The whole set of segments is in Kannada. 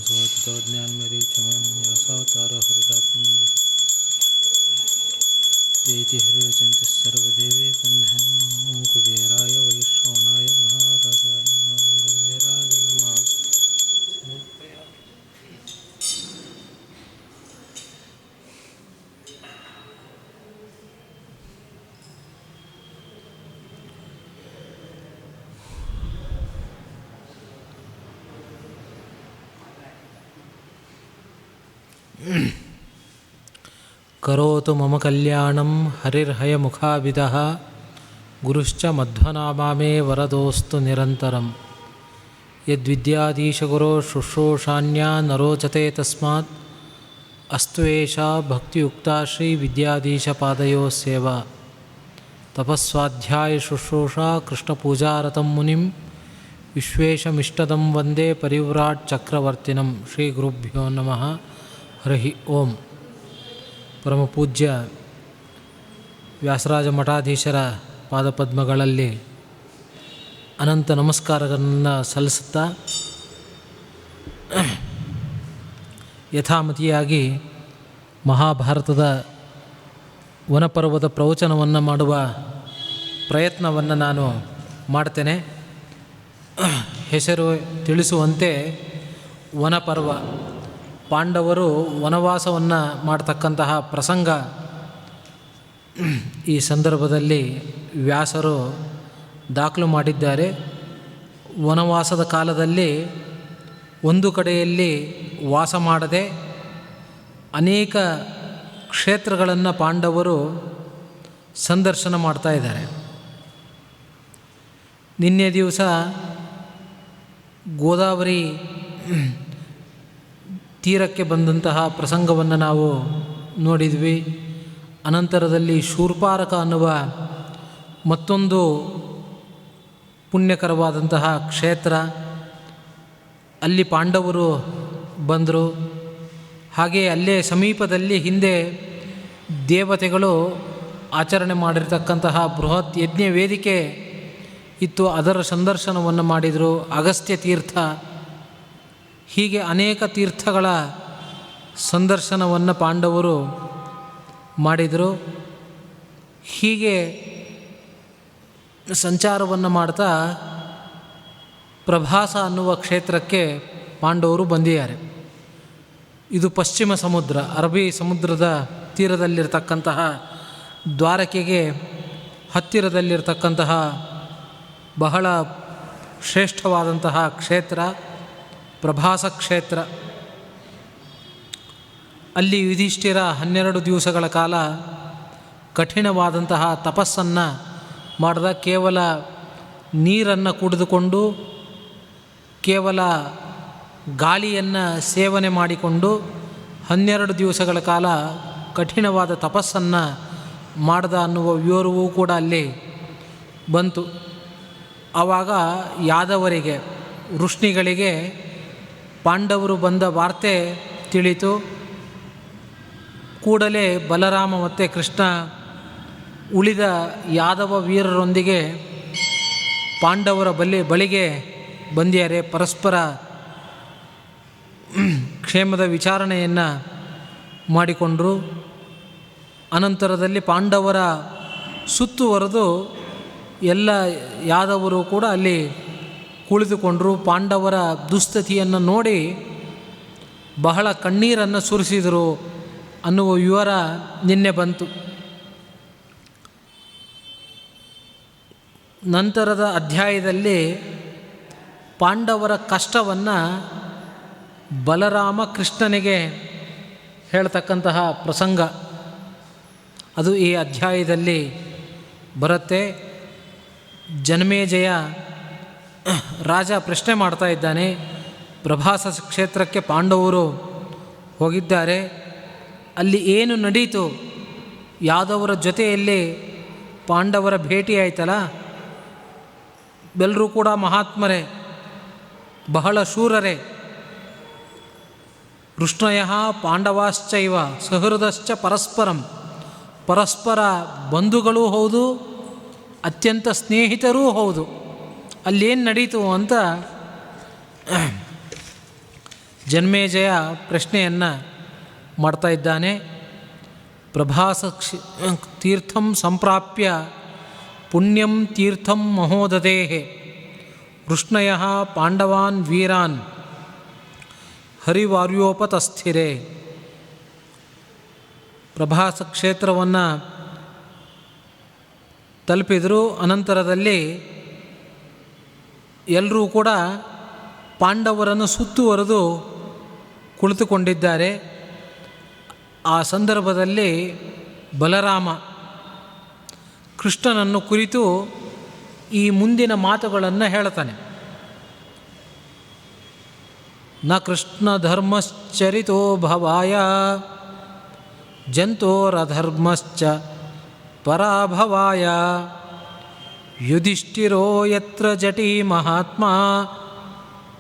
ततो ज्ञानमरीचमन्यासावतार हरिरात्मन् जयति हरिरचन्ति सर्वदेवे बन्धनं कुबेराय वैश्रवणाय महाराजाय महामङ्गलाय राजनमां समर्पयामि। करोतु मम कल्याणं हरिर्हयमुखाभिदः गुरुश्च मध्वनामा मे वरदोस्तु निरन्तरं। यद्विद्याधीशगुरो शुश्रूषान्या न रोचते तस्मात् अस्तु एषा भक्तियुक्ता श्रीविद्याधीशपादयोः सेवा। तपस्वाध्यायशुश्रूषा कृष्णपूजारतं मुनिं विश्वेशमिष्टदं वन्दे परिव्राट् चक्रवर्तिनं। श्रीगुरुभ्यो नमः। हरि ओಂ। ಪರಮಪೂಜ್ಯ ವ್ಯಾಸರಾಜ ಮಠಾಧೀಶರ ಪಾದಪದ್ಮಗಳಲ್ಲಿ ಅನಂತ ನಮಸ್ಕಾರಗಳನ್ನು ಸಲ್ಲಿಸುತ್ತಾ ಯಥಾಮತಿಯಾಗಿ ಮಹಾಭಾರತದ ವನಪರ್ವದ ಪ್ರವಚನವನ್ನು ಮಾಡುವ ಪ್ರಯತ್ನವನ್ನು ನಾನು ಮಾಡ್ತೇನೆ. ಹೆಸರು ತಿಳಿಸುವಂತೆ ವನಪರ್ವ, ಪಾಂಡವರು ವನವಾಸವನ್ನು ಮಾಡತಕ್ಕಂತಹ ಪ್ರಸಂಗ ಈ ಸಂದರ್ಭದಲ್ಲಿ ವ್ಯಾಸರು ದಾಖಲು ಮಾಡಿದ್ದಾರೆ. ವನವಾಸದ ಕಾಲದಲ್ಲಿ ಒಂದು ಕಡೆಯಲ್ಲಿ ವಾಸ ಮಾಡದೆ ಅನೇಕ ಕ್ಷೇತ್ರಗಳನ್ನು ಪಾಂಡವರು ಸಂದರ್ಶನ ಮಾಡ್ತಾ ಇದ್ದಾರೆ. ನಿನ್ನೆ ದಿವಸ ಗೋದಾವರಿ ತೀರಕ್ಕೆ ಬಂದಂತಹ ಪ್ರಸಂಗವನ್ನು ನಾವು ನೋಡಿದ್ವಿ. ಅನಂತರದಲ್ಲಿ ಶೂರ್ಪಾರಕ ಅನ್ನುವ ಮತ್ತೊಂದು ಪುಣ್ಯಕರವಾದಂತಹ ಕ್ಷೇತ್ರ, ಅಲ್ಲಿ ಪಾಂಡವರು ಬಂದರು. ಹಾಗೆ ಅಲ್ಲೇ ಸಮೀಪದಲ್ಲಿ ಹಿಂದೆ ದೇವತೆಗಳು ಆಚರಣೆ ಮಾಡಿರ್ತಕ್ಕಂತಹ ಬೃಹತ್ ಯಜ್ಞ ವೇದಿಕೆ ಇತ್ತು, ಅದರ ಸಂದರ್ಶನವನ್ನು ಮಾಡಿದರು. ಅಗಸ್ತ್ಯ ತೀರ್ಥ, ಹೀಗೆ ಅನೇಕ ತೀರ್ಥಗಳ ಸಂದರ್ಶನವನ್ನು ಪಾಂಡವರು ಮಾಡಿದರು. ಹೀಗೆ ಸಂಚಾರವನ್ನು ಮಾಡ್ತಾ ಪ್ರಭಾಸ ಅನ್ನುವ ಕ್ಷೇತ್ರಕ್ಕೆ ಪಾಂಡವರು ಬಂದಿದ್ದಾರೆ. ಇದು ಪಶ್ಚಿಮ ಸಮುದ್ರ, ಅರಬ್ಬಿ ಸಮುದ್ರದ ತೀರದಲ್ಲಿರ್ತಕ್ಕಂತಹ ದ್ವಾರಕೆಗೆ ಹತ್ತಿರದಲ್ಲಿರ್ತಕ್ಕಂತಹ ಬಹಳ ಶ್ರೇಷ್ಠವಾದಂತಹ ಕ್ಷೇತ್ರ ಪ್ರಭಾಸ ಕ್ಷೇತ್ರ. ಅಲ್ಲಿ ಯುಧಿಷ್ಠಿರ 12 ದಿವಸಗಳ ಕಾಲ ಕಠಿಣವಾದಂತಹ ತಪಸ್ಸನ್ನು ಮಾಡಿದ. ಕೇವಲ ನೀರನ್ನು ಕುಡಿದುಕೊಂಡು, ಕೇವಲ ಗಾಳಿಯನ್ನು ಸೇವನೆ ಮಾಡಿಕೊಂಡು 12 ದಿವಸಗಳ ಕಾಲ ಕಠಿಣವಾದ ತಪಸ್ಸನ್ನು ಮಾಡಿದ ಅನ್ನುವ ವಿವರವೂ ಕೂಡ ಅಲ್ಲಿ ಬಂತು. ಆವಾಗ ಯಾದವರಿಗೆ, ವೃಷ್ಣಿಗಳಿಗೆ ಪಾಂಡವರು ಬಂದ ವಾರ್ತೆ ತಿಳಿತು. ಕೂಡಲೇ ಬಲರಾಮ ಮತ್ತು ಕೃಷ್ಣ ಉಳಿದ ಯಾದವ ವೀರರೊಂದಿಗೆ ಪಾಂಡವರ ಬಳಿಗೆ ಬಂದಿದ್ದಾರೆ. ಪರಸ್ಪರ ಕ್ಷೇಮದ ವಿಚಾರಣೆಯನ್ನು ಮಾಡಿಕೊಂಡರು. ಅನಂತರದಲ್ಲಿ ಪಾಂಡವರ ಸುತ್ತುವರೆದು ಎಲ್ಲ ಯಾದವರು ಕೂಡ ಅಲ್ಲಿ ಕುಳಿತುಕೊಂಡರು. ಪಾಂಡವರ ದುಸ್ಥಿತಿಯನ್ನು ನೋಡಿ ಬಹಳ ಕಣ್ಣೀರನ್ನು ಸುರಿಸಿದರು ಅನ್ನುವ ವಿವರ ನಿನ್ನೆ ಬಂತು. ನಂತರದ ಅಧ್ಯಾಯದಲ್ಲಿ ಪಾಂಡವರ ಕಷ್ಟವನ್ನು ಬಲರಾಮ ಕೃಷ್ಣನಿಗೆ ಹೇಳ್ತಕ್ಕಂತಹ ಪ್ರಸಂಗ ಅದು ಈ ಅಧ್ಯಾಯದಲ್ಲಿ ಬರುತ್ತೆ. ಜನಮೇಜಯ ರಾಜ ಪ್ರಶ್ನೆ ಮಾಡ್ತಾ ಇದ್ದಾನೆ. ಪ್ರಭಾಸ ಕ್ಷೇತ್ರಕ್ಕೆ ಪಾಂಡವರು ಹೋಗಿದ್ದಾರೆ, ಅಲ್ಲಿ ಏನು ನಡೀತು, ಯಾದವರ ಜೊತೆಯಲ್ಲಿ ಪಾಂಡವರ ಭೇಟಿ ಆಯ್ತಲ್ಲ, ಎಲ್ಲರೂ ಕೂಡ ಮಹಾತ್ಮರೇ, ಬಹಳ ಶೂರರೇ. ಕೃಷ್ಣಯ ಪಾಂಡವಾಶ್ಚೈವ ಸಹೃದಶ್ಚ ಪರಸ್ಪರಂ, ಪರಸ್ಪರ ಬಂಧುಗಳೂ ಹೌದು, ಅತ್ಯಂತ ಸ್ನೇಹಿತರೂ ಹೌದು. ಅಲ್ಲೇನು ನಡೀತು ಅಂತ ಜನ್ಮೇಜಯ ಪ್ರಶ್ನೆಯನ್ನು ಮಾಡ್ತಾ ಇದ್ದಾನೆ. ಪ್ರಭಾಸ ತೀರ್ಥಂ ಸಂಪ್ರಾಪ್ಯ ಪುಣ್ಯಂ ತೀರ್ಥಂ ಮಹೋದಧೇ ವೃಷ್ಣಯ ಪಾಂಡವಾನ್ ವೀರಾನ್ ಹರಿವಾರ್ಯೋಪತಸ್ಥಿರೆ. ಪ್ರಭಾಸ ಕ್ಷೇತ್ರವನ್ನು ತಲುಪಿದರು. ಅನಂತರದಲ್ಲಿ ಎಲ್ಲರೂ ಕೂಡ ಪಾಂಡವರನ್ನು ಸುತ್ತುವರೆದು ಕುಳಿತುಕೊಂಡಿದ್ದಾರೆ. ಆ ಸಂದರ್ಭದಲ್ಲಿ ಬಲರಾಮ ಕೃಷ್ಣನನ್ನು ಕುರಿತು ಈ ಮುಂದಿನ ಮಾತುಗಳನ್ನು ಹೇಳ್ತಾನೆ. ನ ಕೃಷ್ಣ ಧರ್ಮಶ್ಚರಿತೋ ಭವಾಯ ಜಂತೋರಧರ್ಮಶ್ಚ ಪರಾಭವಾಯ ಯುಧಿಷ್ಠಿರೋ ಯತ್ರ ಜಟಿ ಮಹಾತ್ಮ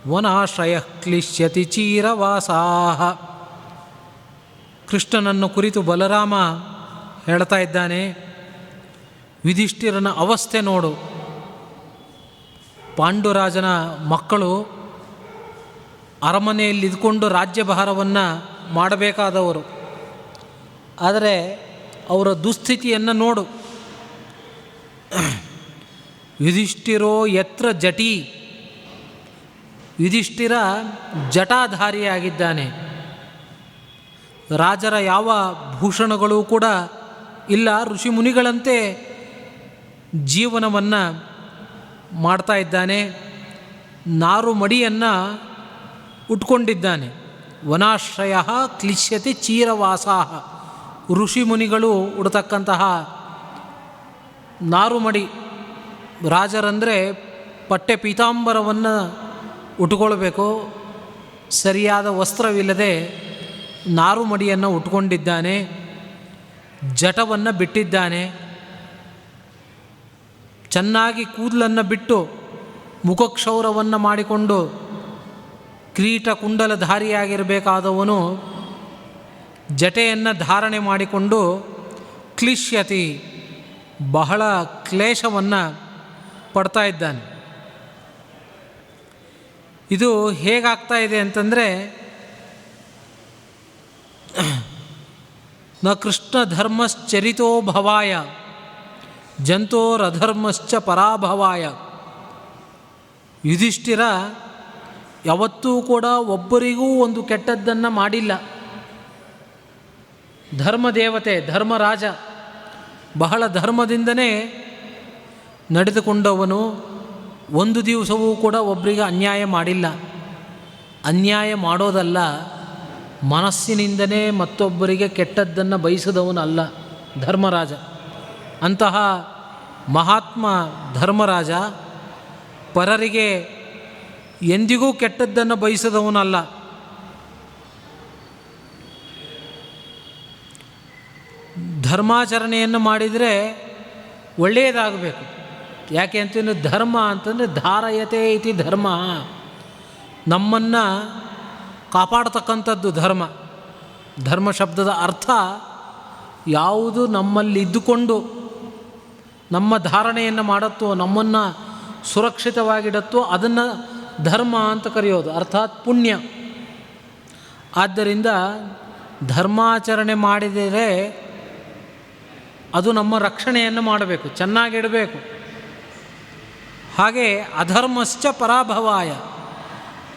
ವನಾಶ್ರಯ ಕ್ಲಿಶ್ಯತಿ ಚೀರವಾಸಾಹ. ಕೃಷ್ಣನನ್ನು ಕುರಿತು ಬಲರಾಮ ಹೇಳ್ತಾ ಇದ್ದಾನೆ, ಯುಧಿಷ್ಠಿರನ ಅವಸ್ಥೆ ನೋಡು. ಪಾಂಡುರಾಜನ ಮಕ್ಕಳು ಅರಮನೆಯಲ್ಲಿ ಇದ್ಕೊಂಡು ರಾಜ್ಯಭಾರವನ್ನು ಮಾಡಬೇಕಾದವರು. ಆದರೆ ಅವರ ದುಸ್ಥಿತಿಯನ್ನು ನೋಡು. ಯುಧಿಷ್ಠಿರೋ ಯತ್ರ ಜಟಿ, ಯುಧಿಷ್ಠಿರ ಜಟಾಧಾರಿಯಾಗಿದ್ದಾನೆ. ರಾಜರ ಯಾವ ಭೂಷಣಗಳೂ ಕೂಡ ಇಲ್ಲ, ಋಷಿಮುನಿಗಳಂತೆ ಜೀವನವನ್ನು ಮಾಡ್ತಾ ಇದ್ದಾನೆ. ನಾರು ಮಡಿಯನ್ನು ಉಟ್ಕೊಂಡಿದ್ದಾನೆ. ವನಾಶ್ರಯ ಕ್ಲಿಶ್ಯತಿ ಚೀರವಾಸಾಹ, ಋಷಿಮುನಿಗಳು ಉಡತಕ್ಕಂತಹ ನಾರುಮಡಿ. ರಾಜರಂದರೆ ಪಟ್ಟೆ ಪೀತಾಂಬರವನ್ನು ಉಟ್ಕೊಳ್ಬೇಕು, ಸರಿಯಾದ ವಸ್ತ್ರವಿಲ್ಲದೆ ನಾರುಮಡಿಯನ್ನು ಉಟ್ಕೊಂಡಿದ್ದಾನೆ. ಜಟವನ್ನು ಬಿಟ್ಟಿದ್ದಾನೆ. ಚೆನ್ನಾಗಿ ಕೂದಲನ್ನು ಬಿಟ್ಟು ಮುಖಕ್ಷೌರವನ್ನು ಮಾಡಿಕೊಂಡು ಕಿರೀಟ ಕುಂಡಲಧಾರಿಯಾಗಿರಬೇಕಾದವನು ಜಟೆಯನ್ನು ಧಾರಣೆ ಮಾಡಿಕೊಂಡು ಕ್ಲಿಶ್ಯತಿ, ಬಹಳ ಕ್ಲೇಶವನ್ನು ಪಡ್ತಾ ಇದ್ದಾನೆ. ಇದು ಹೇಗಾಗ್ತಾ ಇದೆ ಅಂತಂದರೆ, ನ ಕೃಷ್ಣ ಧರ್ಮಶ್ಚರಿತೋ ಭವಾಯ ಜಂತೋರಧರ್ಮಶ್ಚ ಪರಾಭವಾಯ. ಯುಧಿಷ್ಠಿರ ಯಾವತ್ತೂ ಕೂಡ ಒಬ್ಬರಿಗೂ ಒಂದು ಕೆಟ್ಟದ್ದನ್ನು ಮಾಡಿಲ್ಲ. ಧರ್ಮದೇವತೆ, ಧರ್ಮರಾಜ, ಬಹಳ ಧರ್ಮದಿಂದನೇ ನಡೆದುಕೊಂಡವನು. ಒಂದು ದಿವಸವೂ ಕೂಡ ಒಬ್ಬರಿಗೆ ಅನ್ಯಾಯ ಮಾಡಿಲ್ಲ. ಅನ್ಯಾಯ ಮಾಡೋದಲ್ಲ, ಮನಸ್ಸಿನಿಂದನೇ ಮತ್ತೊಬ್ಬರಿಗೆ ಕೆಟ್ಟದ್ದನ್ನು ಬಯಸಿದವನಲ್ಲ ಧರ್ಮರಾಜ. ಅಂತಹ ಮಹಾತ್ಮ ಧರ್ಮರಾಜ ಪರರಿಗೆ ಎಂದಿಗೂ ಕೆಟ್ಟದ್ದನ್ನು ಬಯಸಿದವನಲ್ಲ. ಧರ್ಮಾಚರಣೆಯನ್ನು ಮಾಡಿದರೆ ಒಳ್ಳೆಯದಾಗಬೇಕು. ಯಾಕೆ ಅಂತಂದರೆ ಧರ್ಮ ಅಂತಂದರೆ ಧಾರಯತೆ ಇತಿ ಧರ್ಮ, ನಮ್ಮನ್ನು ಕಾಪಾಡತಕ್ಕಂಥದ್ದು ಧರ್ಮ. ಧರ್ಮ ಶಬ್ದದ ಅರ್ಥ ಯಾವುದು ನಮ್ಮಲ್ಲಿ ಇದ್ದುಕೊಂಡು ನಮ್ಮ ಧಾರಣೆಯನ್ನು ಮಾಡುತ್ತೋ, ನಮ್ಮನ್ನು ಸುರಕ್ಷಿತವಾಗಿಡುತ್ತೋ ಅದನ್ನು ಧರ್ಮ ಅಂತ ಕರೆಯೋದು, ಅರ್ಥಾತ್ ಪುಣ್ಯ. ಆದ್ದರಿಂದ ಧರ್ಮಾಚರಣೆ ಮಾಡಿದರೆ ಅದು ನಮ್ಮ ರಕ್ಷಣೆಯನ್ನು ಮಾಡಬೇಕು, ಚೆನ್ನಾಗಿಡಬೇಕು. ಹಾಗೆ ಅಧರ್ಮಶ್ಚ ಪರಾಭವಾಯ,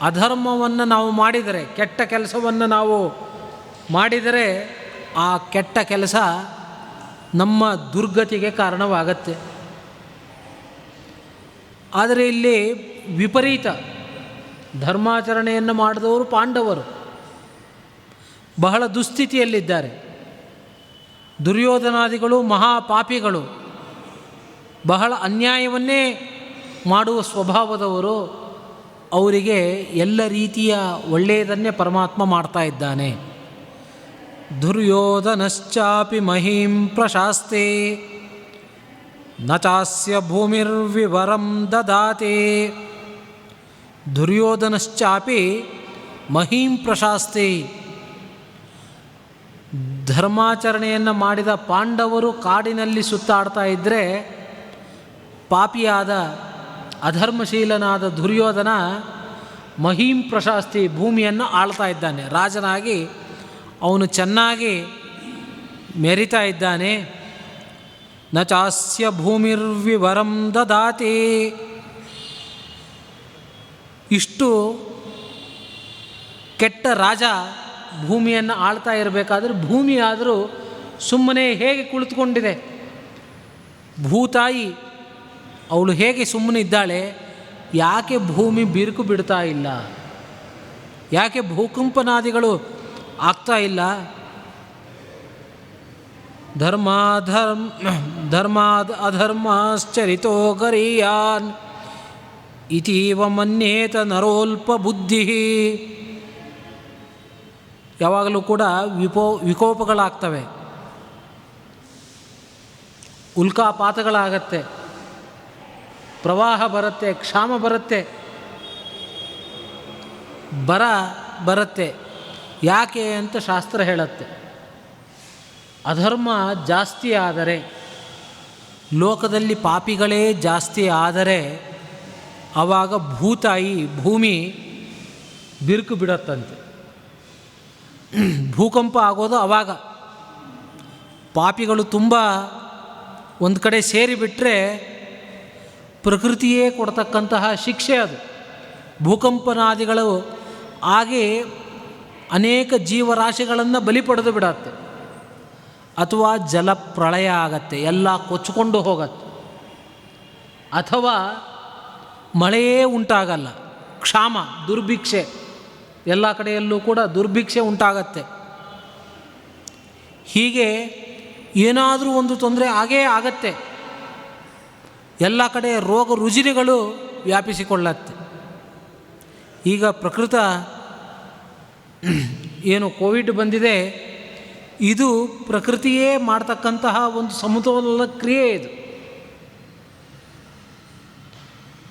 ಅಧರ್ಮವನ್ನು ನಾವು ಮಾಡಿದರೆ, ಕೆಟ್ಟ ಕೆಲಸವನ್ನು ನಾವು ಮಾಡಿದರೆ ಆ ಕೆಟ್ಟ ಕೆಲಸ ನಮ್ಮ ದುರ್ಗತಿಗೆ ಕಾರಣವಾಗತ್ತೆ. ಆದರೆ ಇಲ್ಲಿ ವಿಪರೀತ. ಧರ್ಮಾಚರಣೆಯನ್ನು ಮಾಡಿದವರು ಪಾಂಡವರು ಬಹಳ ದುಸ್ಥಿತಿಯಲ್ಲಿದ್ದಾರೆ. ದುರ್ಯೋಧನಾದಿಗಳು ಮಹಾಪಾಪಿಗಳು, ಬಹಳ ಅನ್ಯಾಯವನ್ನೇ ಮಾಡುವ ಸ್ವಭಾವದವರು. ಅವರಿಗೆ ಎಲ್ಲ ರೀತಿಯ ಒಳ್ಳೆಯದನ್ನೇ ಪರಮಾತ್ಮ ಮಾಡ್ತಾ ಇದ್ದಾನೆ. ದುರ್ಯೋಧನಶ್ಚಾಪಿ ಮಹೀಂ ಪ್ರಶಾಸ್ತೆ ನ ಚಾಸ್ಯ ಭೂಮಿರ್ವಿವರಂ ದದಾತೆ. ದುರ್ಯೋಧನಶ್ಚಾಪಿ ಮಹೀಂ ಪ್ರಶಾಸ್ತೆ. ಧರ್ಮಾಚರಣೆಯನ್ನು ಮಾಡಿದ ಪಾಂಡವರು ಕಾಡಿನಲ್ಲಿ ಸುತ್ತಾಡ್ತಾ ಇದ್ದರೆ, ಪಾಪಿಯಾದ ಅಧರ್ಮಶೀಲನಾದ ದುರ್ಯೋಧನ ಮಹೀಂ ಪ್ರಶಸ್ತಿ ಭೂಮಿಯನ್ನು ಆಳ್ತಾ ಇದ್ದಾನೆ. ರಾಜನಾಗಿ ಅವನು ಚೆನ್ನಾಗಿ ಮೆರಿತಾ ಇದ್ದಾನೆ. ನ ಚಾಸ್ಯ ಭೂಮಿರ್ವಿವರಂ ದದಾತಿ. ಇಷ್ಟು ಕೆಟ್ಟ ರಾಜ ಭೂಮಿಯನ್ನು ಆಳ್ತಾ ಇರಬೇಕಾದ್ರೆ ಭೂಮಿ ಆದರೂ ಸುಮ್ಮನೆ ಹೇಗೆ ಕುಳಿತುಕೊಂಡಿದೆ? ಭೂತಾಯಿ ಅವಳು ಹೇಗೆ ಸುಮ್ಮನೆ ಇದ್ದಾಳೆ? ಯಾಕೆ ಭೂಮಿ ಬಿರುಕು ಬಿಡ್ತಾ ಇಲ್ಲ? ಯಾಕೆ ಭೂಕಂಪನಾದಿಗಳು ಆಗ್ತಾ ಇಲ್ಲ? ಧರ್ಮಾದ್ ಅಧರ್ಮಾಶ್ಚರಿತೋ ಗರೀಯಾನ್ ಇತೀವ ಮನ್ಯೇತ ನರೋಲ್ಪ ಬುದ್ಧಿ. ಯಾವಾಗಲೂ ಕೂಡ ವಿಕೋಪಗಳಾಗ್ತವೆ, ಉಲ್ಕಾಪಾತಗಳಾಗತ್ತೆ, ಪ್ರವಾಹ ಬರುತ್ತೆ, ಕ್ಷಾಮ ಬರುತ್ತೆ, ಬರ ಬರುತ್ತೆ. ಯಾಕೆ ಅಂತ ಶಾಸ್ತ್ರ ಹೇಳುತ್ತೆ. ಅಧರ್ಮ ಜಾಸ್ತಿ ಆದರೆ, ಲೋಕದಲ್ಲಿ ಪಾಪಿಗಳೇ ಜಾಸ್ತಿ ಆದರೆ ಆವಾಗ ಭೂತಾಯಿ ಭೂಮಿ ಬಿರುಕು ಬಿಡತ್ತಂತೆ. ಭೂಕಂಪ ಆಗೋದು ಆವಾಗ. ಪಾಪಿಗಳು ತುಂಬ ಒಂದು ಕಡೆ ಸೇರಿಬಿಟ್ರೆ ಪ್ರಕೃತಿಯೇ ಕೊಡ್ತಕ್ಕಂತಹ ಶಿಕ್ಷೆ ಅದು. ಭೂಕಂಪನಾದಿಗಳು ಆಗಿ ಅನೇಕ ಜೀವರಾಶಿಗಳನ್ನು ಬಲಿ ಪಡೆದು ಬಿಡತ್ತೆ. ಅಥವಾ ಜಲಪ್ರಳಯ ಆಗತ್ತೆ, ಎಲ್ಲ ಕೊಚ್ಚಿಕೊಂಡು ಹೋಗತ್ತೆ. ಅಥವಾ ಮಳೆಯೇ ಉಂಟಾಗಲ್ಲ, ಕ್ಷಾಮ, ದುರ್ಭಿಕ್ಷೆ, ಎಲ್ಲ ಕಡೆಯಲ್ಲೂ ಕೂಡ ದುರ್ಭಿಕ್ಷೆ ಉಂಟಾಗತ್ತೆ. ಹೀಗೆ ಏನಾದರೂ ಒಂದು ತೊಂದರೆ ಆಗೇ ಆಗತ್ತೆ. ಎಲ್ಲ ಕಡೆ ರೋಗ ರುಜಿನಗಳು ವ್ಯಾಪಿಸಿಕೊಳ್ಳತ್ತೆ. ಈಗ ಪ್ರಕೃತ ಏನು ಕೋವಿಡ್ ಬಂದಿದೆ, ಇದು ಪ್ರಕೃತಿಯೇ ಮಾಡ್ತಕ್ಕಂತಹ ಒಂದು ಸಮತೋಲನ ಕ್ರಿಯೆ. ಇದು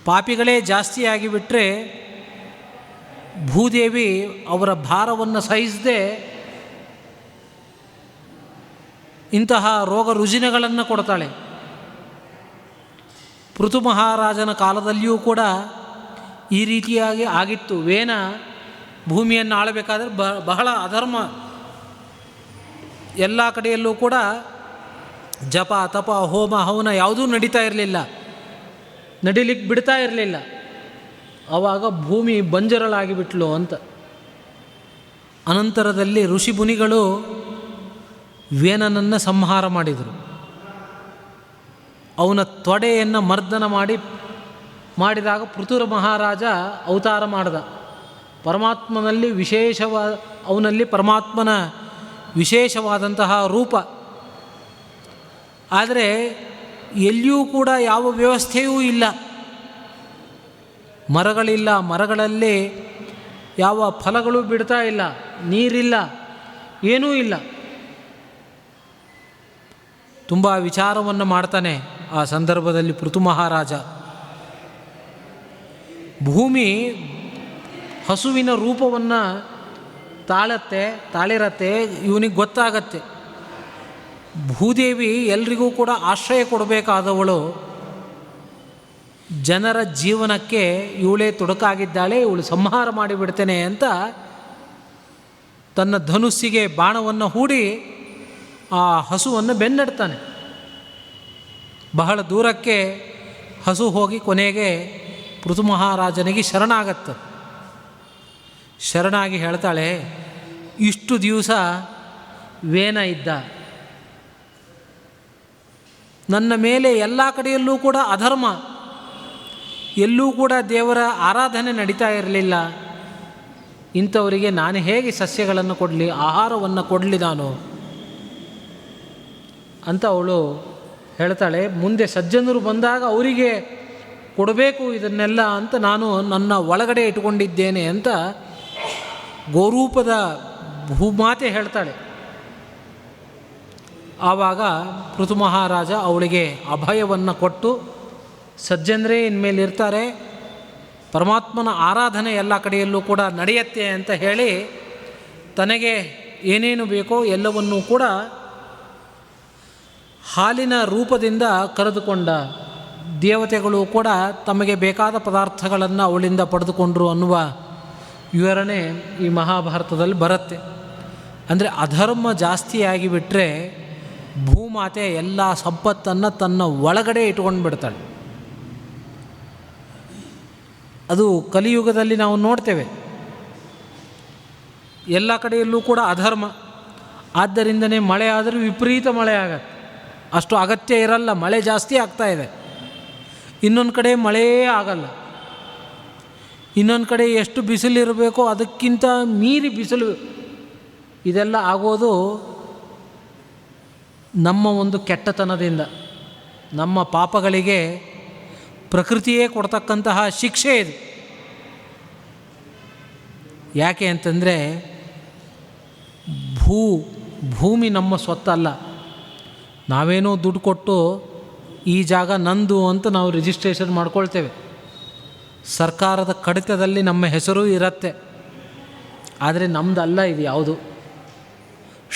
ಪಾಪಿಗಳೇ ಜಾಸ್ತಿ ಆಗಿಬಿಟ್ರೆ ಭೂದೇವಿ ಅವರ ಭಾರವನ್ನು ಸಹಿಸದೆ ಇಂತಹ ರೋಗ ರುಜಿನಗಳನ್ನು ಕೊಡ್ತಾಳೆ. ಪೃಥು ಮಹಾರಾಜನ ಕಾಲದಲ್ಲಿಯೂ ಕೂಡ ಈ ರೀತಿಯಾಗಿ ಆಗಿತ್ತು. ವೇನ ಭೂಮಿಯನ್ನು ಆಳಬೇಕಾದ್ರೆ ಬಹಳ ಅಧರ್ಮ, ಎಲ್ಲ ಕಡೆಯಲ್ಲೂ ಕೂಡ ಜಪ ತಪ ಹೋಮ ಹವನ ಯಾವುದೂ ನಡೀತಾ ಇರಲಿಲ್ಲ, ನಡಿಲಿಕ್ಕೆ ಬಿಡ್ತಾ ಇರಲಿಲ್ಲ. ಆವಾಗ ಭೂಮಿ ಬಂಜರಳಾಗಿಬಿಟ್ಲು ಅಂತ. ಅನಂತರದಲ್ಲಿ ಋಷಿ ಮುನಿಗಳು ವೇನನನ್ನು ಸಂಹಾರ ಮಾಡಿದರು. ಅವನ ತೊಡೆಯನ್ನು ಮರ್ದನ ಮಾಡಿದಾಗ ಪೃಥು ಮಹಾರಾಜ ಅವತಾರ ಮಾಡಿದ. ಪರಮಾತ್ಮನಲ್ಲಿ ಅವನಲ್ಲಿ ಪರಮಾತ್ಮನ ವಿಶೇಷವಾದಂತಹ ರೂಪ. ಆದರೆ ಎಲ್ಲಿಯೂ ಕೂಡ ಯಾವ ವ್ಯವಸ್ಥೆಯೂ ಇಲ್ಲ, ಮರಗಳಿಲ್ಲ, ಮರಗಳಲ್ಲಿ ಯಾವ ಫಲಗಳು ಬಿಡ್ತಾ ಇಲ್ಲ, ನೀರಿಲ್ಲ, ಏನೂ ಇಲ್ಲ. ತುಂಬ ವಿಚಾರವನ್ನು ಮಾಡ್ತಾನೆ ಆ ಸಂದರ್ಭದಲ್ಲಿ ಪೃಥು ಮಹಾರಾಜ. ಭೂಮಿ ಹಸುವಿನ ರೂಪವನ್ನು ತಾಳಿರತ್ತೆ, ಇವನಿಗೆ ಗೊತ್ತಾಗತ್ತೆ. ಭೂದೇವಿ ಎಲ್ರಿಗೂ ಕೂಡ ಆಶ್ರಯ ಕೊಡಬೇಕಾದವಳು, ಜನರ ಜೀವನಕ್ಕೆ ಇವಳೇ ತೊಡಕಾಗಿದ್ದಾಳೆ, ಇವಳು ಸಂಹಾರ ಮಾಡಿಬಿಡ್ತೇನೆ ಅಂತ ತನ್ನ ಧನುಸ್ಸಿಗೆ ಬಾಣವನ್ನು ಹೂಡಿ ಆ ಹಸುವನ್ನು ಬೆನ್ನಡ್ತಾನೆ. ಬಹಳ ದೂರಕ್ಕೆ ಹಸು ಹೋಗಿ ಕೊನೆಗೆ ಪೃಥು ಮಹಾರಾಜನಿಗೆ ಶರಣಾಗತ್ತೆ. ಶರಣಾಗಿ ಹೇಳ್ತಾಳೆ, ಇಷ್ಟು ದಿವಸ ವೇನ ಇದ್ದ, ನನ್ನ ಮೇಲೆ ಎಲ್ಲ ಕಡೆಯಲ್ಲೂ ಕೂಡ ಅಧರ್ಮ, ಎಲ್ಲೂ ಕೂಡ ದೇವರ ಆರಾಧನೆ ನಡೀತಾ ಇರಲಿಲ್ಲ. ಇಂಥವರಿಗೆ ನಾನು ಹೇಗೆ ಸಸ್ಯಗಳನ್ನು ಕೊಡಲಿ, ಆಹಾರವನ್ನು ಕೊಡಲಿ ನಾನು ಅಂತ ಅವಳು ಹೇಳ್ತಾಳೆ. ಮುಂದೆ ಸಜ್ಜನರು ಬಂದಾಗ ಅವರಿಗೆ ಕೊಡಬೇಕು ಇದನ್ನೆಲ್ಲ ಅಂತ ನಾನು ನನ್ನ ಒಳಗಡೆ ಇಟ್ಕೊಂಡಿದ್ದೇನೆ ಅಂತ ಗೋರೂಪದ ಭೂಮಾತೆ ಹೇಳ್ತಾಳೆ. ಆವಾಗ ಪೃಥು ಮಹಾರಾಜ ಅವಳಿಗೆ ಅಭಯವನ್ನು ಕೊಟ್ಟು, ಸಜ್ಜನರೇ ಇನ್ಮೇಲೆ ಇರ್ತಾರೆ, ಪರಮಾತ್ಮನ ಆರಾಧನೆ ಎಲ್ಲ ಕಡೆಯಲ್ಲೂ ಕೂಡ ನಡೆಯುತ್ತೆ ಅಂತ ಹೇಳಿ ತನಗೆ ಏನೇನು ಬೇಕೋ ಎಲ್ಲವನ್ನೂ ಕೂಡ ಹಾಲಿನ ರೂಪದಿಂದ ಕರೆದುಕೊಂಡ. ದೇವತೆಗಳು ಕೂಡ ತಮಗೆ ಬೇಕಾದ ಪದಾರ್ಥಗಳನ್ನು ಅವಳಿಂದ ಪಡೆದುಕೊಂಡರು ಅನ್ನುವ ವಿವರಣೆ ಈ ಮಹಾಭಾರತದಲ್ಲಿ ಬರುತ್ತೆ. ಅಂದರೆ ಅಧರ್ಮ ಜಾಸ್ತಿ ಆಗಿಬಿಟ್ರೆ ಭೂಮಾತೆ ಎಲ್ಲ ಸಂಪತ್ತನ್ನು ತನ್ನ ಒಳಗಡೆ ಇಟ್ಕೊಂಡು ಬಿಡ್ತಾಳೆ. ಅದು ಕಲಿಯುಗದಲ್ಲಿ ನಾವು ನೋಡ್ತೇವೆ. ಎಲ್ಲ ಕಡೆಯಲ್ಲೂ ಕೂಡ ಅಧರ್ಮ. ಆದ್ದರಿಂದನೇ ಮಳೆ ಆದರೂ ವಿಪರೀತ ಮಳೆ ಆಗತ್ತೆ. ಅಷ್ಟು ಅಗತ್ಯ ಇರಲ್ಲ, ಮಳೆ ಜಾಸ್ತಿ ಆಗ್ತಾ ಇದೆ. ಇನ್ನೊಂದು ಕಡೆ ಮಳೆಯೇ ಆಗಲ್ಲ. ಇನ್ನೊಂದು ಕಡೆ ಎಷ್ಟು ಬಿಸಿಲಿರಬೇಕೋ ಅದಕ್ಕಿಂತ ಮೀರಿ ಬಿಸಿಲು. ಇದೆಲ್ಲ ಆಗೋದು ನಮ್ಮ ಒಂದು ಕೆಟ್ಟತನದಿಂದ, ನಮ್ಮ ಪಾಪಗಳಿಗೆ ಪ್ರಕೃತಿಯೇ ಕೊಡ್ತಕ್ಕಂತಹ ಶಿಕ್ಷೆ ಇದು. ಯಾಕೆ ಅಂತಂದರೆ ಭೂಮಿ ನಮ್ಮ ಸ್ವತ್ತಲ್ಲ. ನಾವೇನೋ ದುಡ್ಡು ಕೊಟ್ಟು ಈ ಜಾಗ ನಂದು ಅಂತ ನಾವು ರಿಜಿಸ್ಟ್ರೇಷನ್ ಮಾಡ್ಕೊಳ್ತೇವೆ. ಸರ್ಕಾರದ ಕಡಿತದಲ್ಲಿ ನಮ್ಮ ಹೆಸರು ಇರುತ್ತೆ, ಆದರೆ ನಮ್ಮದಲ್ಲ ಇದು ಯಾವುದು.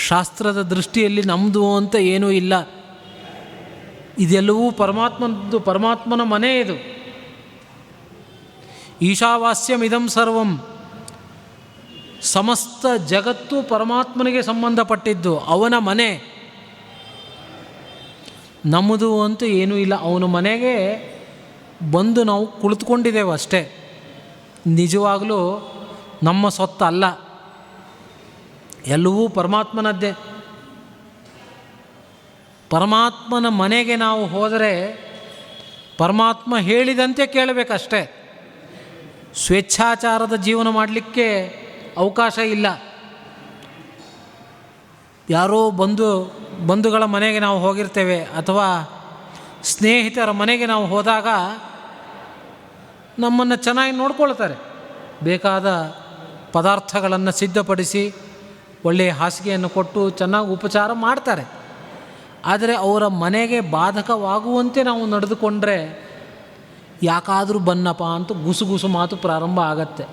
ಶಾಸ್ತ್ರದ ದೃಷ್ಟಿಯಲ್ಲಿ ನಮ್ಮದು ಅಂತ ಏನೂ ಇಲ್ಲ. ಇದೆಲ್ಲವೂ ಪರಮಾತ್ಮನ ಮನೆ. ಇದು ಈಶಾವಾಸ್ಯಮಿದಂ ಸರ್ವಂ, ಸಮಸ್ತ ಜಗತ್ತು ಪರಮಾತ್ಮನಿಗೆ ಸಂಬಂಧಪಟ್ಟಿದ್ದು, ಅವನ ಮನೆ. ನಮ್ಮದು ಅಂತ ಏನೂ ಇಲ್ಲ. ಅವನ ಮನೆಗೆ ಬಂದು ನಾವು ಕುಳಿತುಕೊಂಡಿದ್ದೇವೆ ಅಷ್ಟೇ. ನಿಜವಾಗಲೂ ನಮ್ಮ ಸ್ವತ್ತು ಅಲ್ಲ, ಎಲ್ಲವೂ ಪರಮಾತ್ಮನದ್ದೇ. ಪರಮಾತ್ಮನ ಮನೆಗೆ ನಾವು ಹೋದರೆ ಪರಮಾತ್ಮ ಹೇಳಿದಂತೆ ಕೇಳಬೇಕಷ್ಟೇ. ಸ್ವೇಚ್ಛಾಚಾರದ ಜೀವನ ಮಾಡಲಿಕ್ಕೆ ಅವಕಾಶ ಇಲ್ಲ. ಯಾರೋ ಬಂಧುಗಳ ಮನೆಗೆ ನಾವು ಹೋಗಿರ್ತೇವೆ, ಅಥವಾ ಸ್ನೇಹಿತರ ಮನೆಗೆ ನಾವು ಹೋದಾಗ ನಮ್ಮನ್ನು ಚೆನ್ನಾಗಿ ನೋಡ್ಕೊಳ್ತಾರೆ. ಬೇಕಾದ ಪದಾರ್ಥಗಳನ್ನು ಸಿದ್ಧಪಡಿಸಿ ಒಳ್ಳೆಯ ಹಾಸಿಗೆಯನ್ನು ಕೊಟ್ಟು ಚೆನ್ನಾಗಿ ಉಪಚಾರ ಮಾಡ್ತಾರೆ. ಆದರೆ ಅವರ ಮನೆಗೆ ಬಾಧಕವಾಗುವಂತೆ ನಾವು ನಡೆದುಕೊಂಡ್ರೆ ಯಾಕಾದರೂ ಬನ್ನಪ್ಪ ಅಂತ ಗುಸುಗುಸು ಮಾತು ಪ್ರಾರಂಭ ಆಗತ್ತೆ.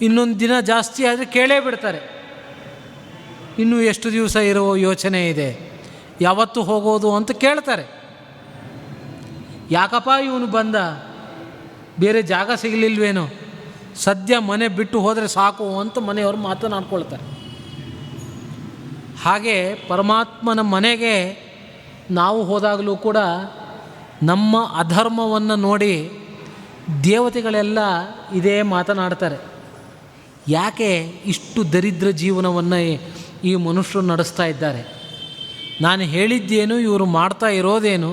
ಇನ್ನೊಂದು ದಿನ ಜಾಸ್ತಿ ಆದರೆ ಕೇಳೇ ಬಿಡ್ತಾರೆ, ಇನ್ನೂ ಎಷ್ಟು ದಿವಸ ಇರೋ ಯೋಚನೆ ಇದೆ, ಯಾವತ್ತು ಹೋಗೋದು ಅಂತ ಕೇಳ್ತಾರೆ. ಯಾಕಪ್ಪ ಇವನು ಬಂದ, ಬೇರೆ ಜಾಗ ಸಿಗಲಿಲ್ವೇನೋ, ಸದ್ಯ ಮನೆ ಬಿಟ್ಟು ಹೋದರೆ ಸಾಕು ಅಂತ ಮನೆಯವರು ಮಾತನಾಡ್ಕೊಳ್ತಾರೆ. ಹಾಗೆ ಪರಮಾತ್ಮನ ಮನೆಗೆ ನಾವು ಹೋದಾಗಲೂ ಕೂಡ ನಮ್ಮ ಅಧರ್ಮವನ್ನು ನೋಡಿ ದೇವತೆಗಳೆಲ್ಲ ಇದೇ ಮಾತನಾಡ್ತಾರೆ. ಯಾಕೆ ಇಷ್ಟು ದರಿದ್ರ ಜೀವನವನ್ನು ಈ ಮನುಷ್ಯರು ನಡೆಸ್ತಾ ಇದ್ದಾರೆ? ನಾನು ಹೇಳಿದ್ದೇನು, ಇವರು ಮಾಡ್ತಾ ಇರೋದೇನು?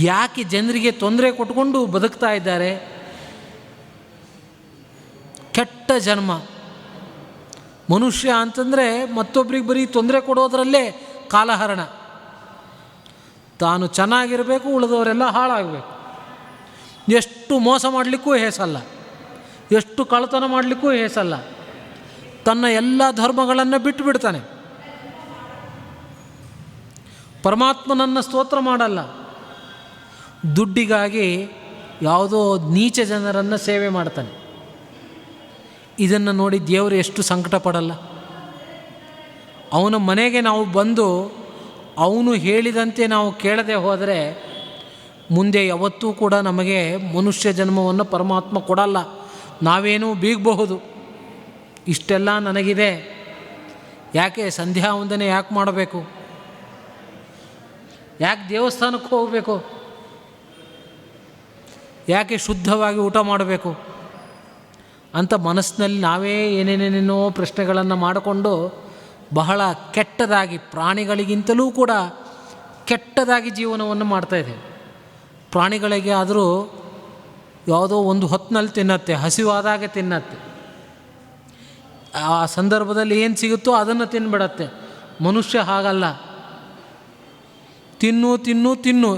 ಯಾಕೆ ಜನರಿಗೆ ತೊಂದರೆ ಕೊಟ್ಕೊಂಡು ಬದುಕ್ತಾ ಇದ್ದಾರೆ? ಕೆಟ್ಟ ಜನ್ಮ. ಮನುಷ್ಯ ಅಂತಂದರೆ ಮತ್ತೊಬ್ಬರಿಗೆ ಬರೀ ತೊಂದರೆ ಕೊಡೋದರಲ್ಲೇ ಕಾಲಹರಣ. ತಾನು ಚೆನ್ನಾಗಿರಬೇಕು, ಉಳಿದವರೆಲ್ಲ ಹಾಳಾಗಬೇಕು. ಎಷ್ಟು ಮೋಸ ಮಾಡಲಿಕ್ಕೂ ಹೇಸಲ್ಲ, ಎಷ್ಟು ಕಳ್ಳತನ ಮಾಡಲಿಕ್ಕೂ ಹೇಸಲ್ಲ. ತನ್ನ ಎಲ್ಲ ಧರ್ಮಗಳನ್ನು ಬಿಟ್ಟು ಬಿಡ್ತಾನೆ. ಪರಮಾತ್ಮನನ್ನು ಸ್ತೋತ್ರ ಮಾಡಲ್ಲ. ದುಡ್ಡಿಗಾಗಿ ಯಾವುದೋ ನೀಚ ಜನರನ್ನು ಸೇವೆ ಮಾಡ್ತಾನೆ. ಇದನ್ನು ನೋಡಿ ದೇವರು ಎಷ್ಟು ಸಂಕಟ ಪಡಲ್ಲ? ಅವನ ಮನೆಗೆ ನಾವು ಬಂದು ಅವನು ಹೇಳಿದಂತೆ ನಾವು ಕೇಳದೆ ಹೋದರೆ ಮುಂದೆ ಯಾವತ್ತೂ ಕೂಡ ನಮಗೆ ಮನುಷ್ಯ ಜನ್ಮವನ್ನು ಪರಮಾತ್ಮ ಕೊಡಲ್ಲ. ನಾವೇನೂ ಬೀಗಬಹುದು, ಇಷ್ಟೆಲ್ಲ ನನಗಿದೆ, ಯಾಕೆ ಸಂಧ್ಯಾ ವಂದನೆ ಯಾಕೆ ಮಾಡಬೇಕು, ಯಾಕೆ ದೇವಸ್ಥಾನಕ್ಕೆ ಹೋಗಬೇಕು, ಯಾಕೆ ಶುದ್ಧವಾಗಿ ಊಟ ಮಾಡಬೇಕು ಅಂತ ಮನಸ್ಸಿನಲ್ಲಿ ನಾವೇ ಏನೇನೇನೇನೋ ಪ್ರಶ್ನೆಗಳನ್ನು ಮಾಡಿಕೊಂಡು ಬಹಳ ಕೆಟ್ಟದಾಗಿ, ಪ್ರಾಣಿಗಳಿಗಿಂತಲೂ ಕೂಡ ಕೆಟ್ಟದಾಗಿ ಜೀವನವನ್ನು ಮಾಡ್ತಾಯಿದ್ದೇವೆ. ಪ್ರಾಣಿಗಳಿಗೆ ಆದರೂ ಯಾವುದೋ ಒಂದು ಹೊತ್ತಿನಲ್ಲಿ ತಿನ್ನತ್ತೆ, ಹಸಿವಾದಾಗ ತಿನ್ನತ್ತೆ, ಆ ಸಂದರ್ಭದಲ್ಲಿ ಏನು ಸಿಗುತ್ತೋ ಅದನ್ನು ತಿನ್ಬಿಡತ್ತೆ. ಮನುಷ್ಯ ಹಾಗಲ್ಲ. ತಿನ್ನು ತಿನ್ನು ತಿನ್ನು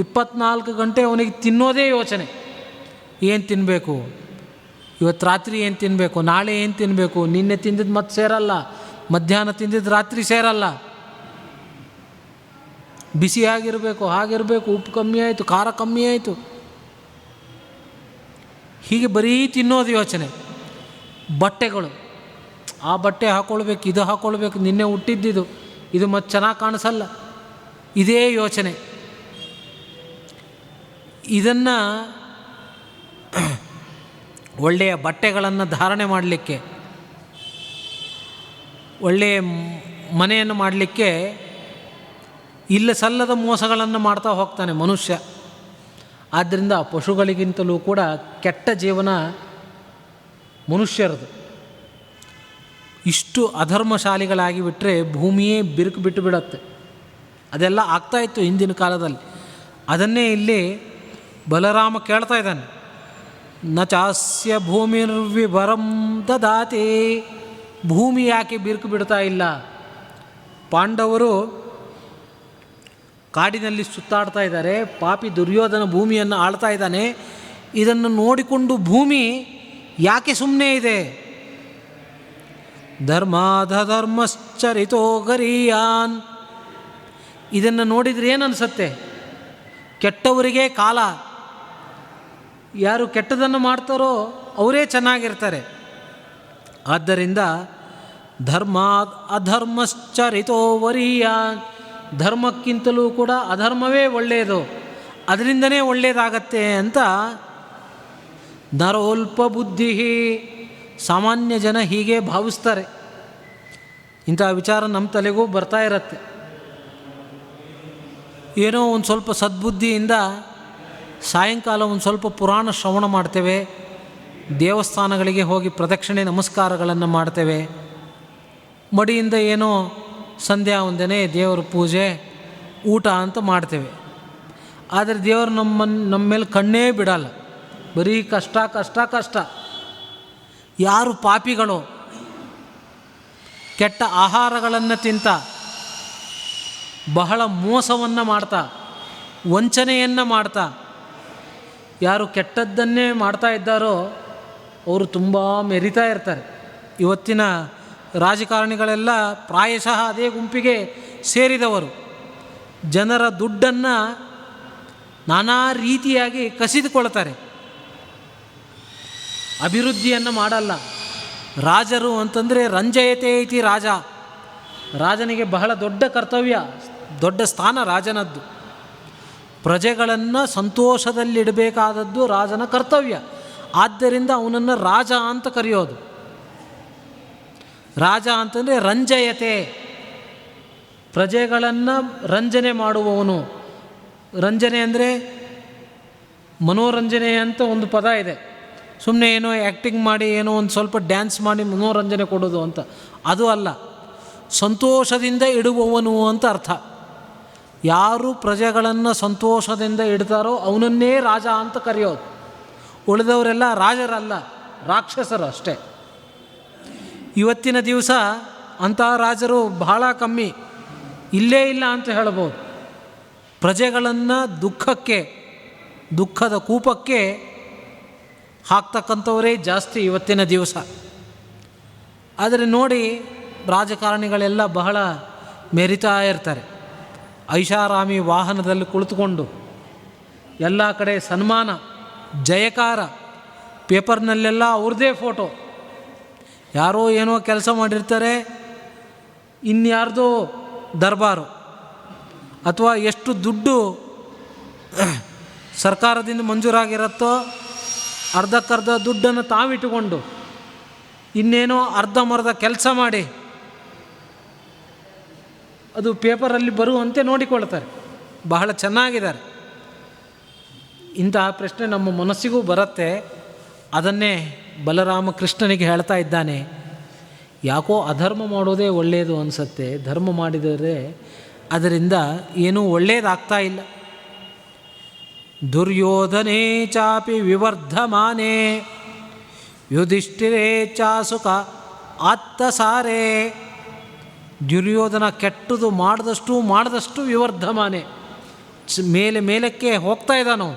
24 ಗಂಟೆ ಅವನಿಗೆ ತಿನ್ನೋದೇ ಯೋಚನೆ. ಏನು ತಿನ್ನಬೇಕು, ಇವತ್ತು ರಾತ್ರಿ ಏನು ತಿನ್ನಬೇಕು, ನಾಳೆ ಏನು ತಿನ್ನಬೇಕು, ನಿನ್ನೆ ತಿಂದಿದ್ದು ಮತ್ತೆ ಸೇರಲ್ಲ, ಮಧ್ಯಾಹ್ನ ತಿಂದಿದ್ದು ರಾತ್ರಿ ಸೇರಲ್ಲ, ಬಿಸಿಯಾಗಿರಬೇಕು, ಹಾಗಿರಬೇಕು, ಉಪ್ಪು ಕಮ್ಮಿ ಆಯಿತು, ಖಾರ ಕಮ್ಮಿ ಆಯಿತು, ಹೀಗೆ ಬರೀ ತಿನ್ನೋದು ಯೋಚನೆ. ಬಟ್ಟೆಗಳು, ಆ ಬಟ್ಟೆ ಹಾಕ್ಕೊಳ್ಬೇಕು, ಇದು ಹಾಕ್ಕೊಳ್ಬೇಕು, ನಿನ್ನೆ ಹುಟ್ಟಿದ್ದಿದು, ಇದು ಮತ್ತೆ ಚೆನ್ನಾಗಿ ಕಾಣಿಸಲ್ಲ, ಇದೇ ಯೋಚನೆ. ಇದನ್ನು ಒಳ್ಳೆಯ ಬಟ್ಟೆಗಳನ್ನು ಧಾರಣೆ ಮಾಡಲಿಕ್ಕೆ, ಒಳ್ಳೆಯ ಮನೆಯನ್ನು ಮಾಡಲಿಕ್ಕೆ ಇಲ್ಲ ಸಲ್ಲದ ಮೋಸಗಳನ್ನು ಮಾಡ್ತಾ ಹೋಗ್ತಾನೆ ಮನುಷ್ಯ. ಆದ್ದರಿಂದ ಪಶುಗಳಿಗಿಂತಲೂ ಕೂಡ ಕೆಟ್ಟ ಜೀವನ ಮನುಷ್ಯರದು. ಇಷ್ಟು ಅಧರ್ಮಶಾಲಿಗಳಾಗಿ ಬಿಟ್ಟರೆ ಭೂಮಿಯೇ ಬಿರುಕು ಬಿಟ್ಟು ಬಿಡುತ್ತೆ. ಅದೆಲ್ಲ ಆಗ್ತಾಯಿತ್ತು ಹಿಂದಿನ ಕಾಲದಲ್ಲಿ. ಅದನ್ನೇ ಇಲ್ಲಿ ಬಲರಾಮ ಕೇಳ್ತಾ ಇದ್ದಾನೆ. ನ ಚಾಸ್ಯ ಭೂಮಿರ್ವಿಭರಂ ದದಾತಿ, ಭೂಮಿ ಯಾಕೆ ಬಿರುಕು ಬಿಡ್ತಾ ಇಲ್ಲ? ಪಾಂಡವರು ಕಾಡಿನಲ್ಲಿ ಸುತ್ತಾಡ್ತಾ ಇದ್ದಾರೆ, ಪಾಪಿ ದುರ್ಯೋಧನ ಭೂಮಿಯನ್ನು ಆಳ್ತಾ ಇದ್ದಾನೆ. ಇದನ್ನು ನೋಡಿಕೊಂಡು ಭೂಮಿ ಯಾಕೆ ಸುಮ್ಮನೆ ಇದೆ? ಧರ್ಮಾಧರ್ಮಶ್ಚರಿತೋ ಗರೀಯಾನ್, ಇದನ್ನು ನೋಡಿದರೆ ಏನನ್ಸುತ್ತೆ? ಕೆಟ್ಟವರಿಗೆ ಕಾಲ, ಯಾರು ಕೆಟ್ಟದನ್ನು ಮಾಡ್ತಾರೋ ಅವರೇ ಚೆನ್ನಾಗಿರ್ತಾರೆ. ಆದ್ದರಿಂದ ಧರ್ಮಾದ್ ಅಧರ್ಮಶ್ಚರಿತೋ ವರೀಯಾನ್, ಧರ್ಮಕ್ಕಿಂತಲೂ ಕೂಡ ಅಧರ್ಮವೇ ಒಳ್ಳೆಯದು, ಅದರಿಂದನೇ ಒಳ್ಳೆಯದಾಗತ್ತೆ ಅಂತ ನರೋಲ್ಪ ಬುದ್ಧಿ, ಸಾಮಾನ್ಯ ಜನ ಹೀಗೆ ಭಾವಿಸ್ತಾರೆ. ಇಂಥ ವಿಚಾರ ನಮ್ಮ ತಲೆಗೂ ಬರ್ತಾ ಇರತ್ತೆ. ಏನೋ ಒಂದು ಸ್ವಲ್ಪ ಸದ್ಬುದ್ಧಿಯಿಂದ ಸಾಯಂಕಾಲ ಒಂದು ಸ್ವಲ್ಪ ಪುರಾಣ ಶ್ರವಣ ಮಾಡ್ತೇವೆ, ದೇವಸ್ಥಾನಗಳಿಗೆ ಹೋಗಿ ಪ್ರದಕ್ಷಿಣೆ ನಮಸ್ಕಾರಗಳನ್ನು ಮಾಡ್ತೇವೆ, ಮಡಿಯಿಂದ ಏನೋ ಸಂಧ್ಯಾ ವಂದನೆ, ದೇವರ ಪೂಜೆ, ಊಟ ಅಂತ ಮಾಡ್ತೇವೆ. ಆದರೆ ದೇವರು ನಮ್ಮ ಮೇಲೆ ಕಣ್ಣೇ ಬಿಡಲ್ಲ. ಬರೀ ಕಷ್ಟ ಕಷ್ಟ ಕಷ್ಟ. ಯಾರು ಪಾಪಿಗಳು ಕೆಟ್ಟ ಆಹಾರಗಳನ್ನು ತಿಂತ, ಬಹಳ ಮೋಸವನ್ನು ಮಾಡ್ತಾ, ವಂಚನೆಯನ್ನು ಮಾಡ್ತಾ ಯಾರು ಕೆಟ್ಟದ್ದನ್ನೇ ಮಾಡ್ತಾ ಇದ್ದಾರೋ ಅವರು ತುಂಬ ಮೆರಿತಾ ಇರ್ತಾರೆ. ಇವತ್ತಿನ ರಾಜಕಾರಣಿಗಳೆಲ್ಲ ಪ್ರಾಯಶಃ ಅದೇ ಗುಂಪಿಗೆ ಸೇರಿದವರು. ಜನರ ದುಡ್ಡನ್ನು ನಾನಾ ರೀತಿಯಾಗಿ ಕಸಿದುಕೊಳ್ತಾರೆ, ಅಭಿವೃದ್ಧಿಯನ್ನು ಮಾಡಲ್ಲ. ರಾಜರು ಅಂತಂದರೆ ರಂಜಯತೆ ಇತಿ ರಾಜ, ರಾಜನಿಗೆ ಬಹಳ ದೊಡ್ಡ ಕರ್ತವ್ಯ, ದೊಡ್ಡ ಸ್ಥಾನ ರಾಜನದ್ದು. ಪ್ರಜೆಗಳನ್ನು ಸಂತೋಷದಲ್ಲಿಡಬೇಕಾದದ್ದು ರಾಜನ ಕರ್ತವ್ಯ. ಆದ್ದರಿಂದ ಅವನನ್ನು ರಾಜ ಅಂತ ಕರೆಯೋದು. ರಾಜ ಅಂತಂದರೆ ರಂಜಯತೆ, ಪ್ರಜೆಗಳನ್ನು ರಂಜನೆ ಮಾಡುವವನು. ರಂಜನೆ ಅಂದರೆ ಮನೋರಂಜನೆ ಅಂತ ಒಂದು ಪದ ಇದೆ. ಸುಮ್ಮನೆ ಏನೋ ಆ್ಯಕ್ಟಿಂಗ್ ಮಾಡಿ ಏನೋ ಒಂದು ಸ್ವಲ್ಪ ಡ್ಯಾನ್ಸ್ ಮಾಡಿ ಮನೋರಂಜನೆ ಕೊಡೋದು ಅಂತ, ಅದು ಅಲ್ಲ. ಸಂತೋಷದಿಂದ ಇಡುವವನು ಅಂತ ಅರ್ಥ. ಯಾರು ಪ್ರಜೆಗಳನ್ನು ಸಂತೋಷದಿಂದ ಇಡ್ತಾರೋ ಅವನನ್ನೇ ರಾಜ ಅಂತ ಕರೆಯೋದು. ಉಳಿದವರೆಲ್ಲ ರಾಜರಲ್ಲ, ರಾಕ್ಷಸರು ಅಷ್ಟೇ. ಇವತ್ತಿನ ದಿವಸ ಅಂಥ ರಾಜರು ಬಹಳ ಕಮ್ಮಿ, ಇಲ್ಲೇ ಇಲ್ಲ ಅಂತ ಹೇಳ್ಬೋದು. ಪ್ರಜೆಗಳನ್ನು ದುಃಖದ ಕೂಪಕ್ಕೆ ಹಾಕ್ತಕ್ಕಂಥವರೇ ಜಾಸ್ತಿ ಇವತ್ತಿನ ದಿವಸ. ಆದರೆ ನೋಡಿ, ರಾಜಕಾರಣಿಗಳೆಲ್ಲ ಬಹಳ ಮೆರಿತಾ ಇರ್ತಾರೆ. ಐಷಾರಾಮಿ ವಾಹನದಲ್ಲಿ ಕುಳಿತುಕೊಂಡು ಎಲ್ಲ ಕಡೆ ಸನ್ಮಾನ, ಜಯಕಾರ, ಪೇಪರ್ನಲ್ಲೆಲ್ಲ ಅವ್ರದ್ದೇ ಫೋಟೋ. ಯಾರೋ ಏನೋ ಕೆಲಸ ಮಾಡಿರ್ತಾರೆ, ಇನ್ಯಾರ್ದೋ ದರ್ಬಾರು, ಅಥವಾ ಎಷ್ಟು ದುಡ್ಡು ಸರ್ಕಾರದಿಂದ ಮಂಜೂರಾಗಿರುತ್ತೋ ಅರ್ಧಕ್ಕರ್ಧ ದುಡ್ಡನ್ನು ತಾವಿಟ್ಟುಕೊಂಡು ಇನ್ನೇನೋ ಅರ್ಧಂಬರ್ಧ ಕೆಲಸ ಮಾಡಿ ಅದು ಪೇಪರಲ್ಲಿ ಬರುವಂತೆ ನೋಡಿಕೊಳ್ತಾರೆ. ಬಹಳ ಚೆನ್ನಾಗಿದ್ದಾರೆ. ಇಂತಹ ಪ್ರಶ್ನೆ ನಮ್ಮ ಮನಸ್ಸಿಗೂ ಬರುತ್ತೆ. ಅದನ್ನೇ ಬಲರಾಮ ಕೃಷ್ಣನಿಗೆ ಹೇಳ್ತಾ ಇದ್ದಾನೆ. ಯಾಕೋ ಅಧರ್ಮ ಮಾಡೋದೇ ಒಳ್ಳೆಯದು ಅನಿಸುತ್ತೆ, ಧರ್ಮ ಮಾಡಿದರೆ ಅದರಿಂದ ಏನೂ ಒಳ್ಳೆಯದಾಗ್ತಾ ಇಲ್ಲ. ದುರ್ಯೋಧನೇ ಚಾಪಿ ವಿವರ್ಧಮಾನೇ ಯುಧಿಷ್ಠಿರೇ ಚಾಸುಕ ಆತ್ತಸಾರೇ. ದುರ್ಯೋಧನ ಕೆಟ್ಟದು ಮಾಡಿದಷ್ಟು ವಿವರ್ಧಮಾನೆ, ಮೇಲಕ್ಕೆ ಹೋಗ್ತಾ ಇದ್ದಾನೋ.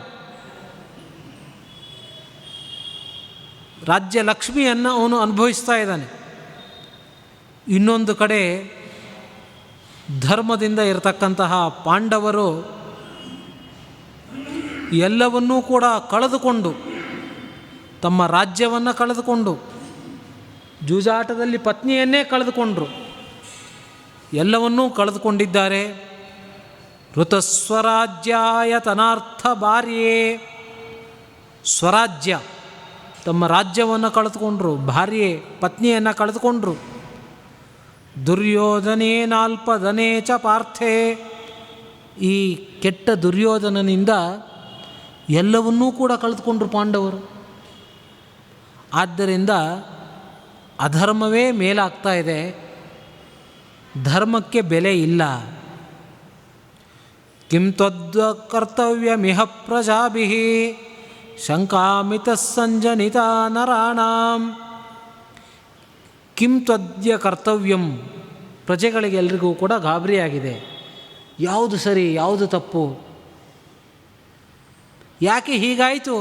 ರಾಜ್ಯ ಲಕ್ಷ್ಮಿಯನ್ನು ಅವನು ಅನುಭವಿಸ್ತಾ ಇದ್ದಾನೆ. ಇನ್ನೊಂದು ಕಡೆ ಧರ್ಮದಿಂದ ಇರತಕ್ಕಂತಹ ಪಾಂಡವರು ಎಲ್ಲವನ್ನೂ ಕೂಡ ಕಳೆದುಕೊಂಡು, ತಮ್ಮ ರಾಜ್ಯವನ್ನು ಕಳೆದುಕೊಂಡು, ಜೂಜಾಟದಲ್ಲಿ ಪತ್ನಿಯನ್ನೇ ಕಳೆದುಕೊಂಡರು, ಎಲ್ಲವನ್ನೂ ಕಳೆದುಕೊಂಡಿದ್ದಾರೆ. ಋತಸ್ವರಾಜ್ಯಾಯ ತನಾರ್ಥ ಭಾರ್ಯೆ. ಸ್ವರಾಜ್ಯ, ತಮ್ಮ ರಾಜ್ಯವನ್ನು ಕಳೆದುಕೊಂಡ್ರು, ಭಾರ್ಯೆ ಪತ್ನಿಯನ್ನು ಕಳೆದುಕೊಂಡ್ರು. ದುರ್ಯೋಧನೇನಾಲ್ಪದನೇ ಚ ಪಾರ್ಥೆ. ಈ ಕೆಟ್ಟ ದುರ್ಯೋಧನನಿಂದ ಎಲ್ಲವನ್ನೂ ಕೂಡ ಕಳೆದುಕೊಂಡ್ರು ಪಾಂಡವರು. ಆದ್ದರಿಂದ ಅಧರ್ಮವೇ ಮೇಲಾಗ್ತಾ ಇದೆ, ಧರ್ಮಕ್ಕೆ ಬೆಲೆ ಇಲ್ಲ. ಕಿಂ ತ್ವದ್ವ ಕರ್ತವ್ಯಮಿಹ ಪ್ರಜಾಭಿಃ ಶಂಕಾಮಿತಃ ಸಂಜನಿತಾ ನರಾಣಾಂ. ಕಿಂ ತ್ವದ್ಯ ಕರ್ತವ್ಯಂ, ಪ್ರಜೆಗಳಿಗೆಲ್ಲರಿಗೂ ಕೂಡ ಗಾಬರಿಯಾಗಿದೆ. ಯಾವುದು ಸರಿ, ಯಾವುದು ತಪ್ಪು, ಯಾಕೆ ಹೀಗಾಯಿತು,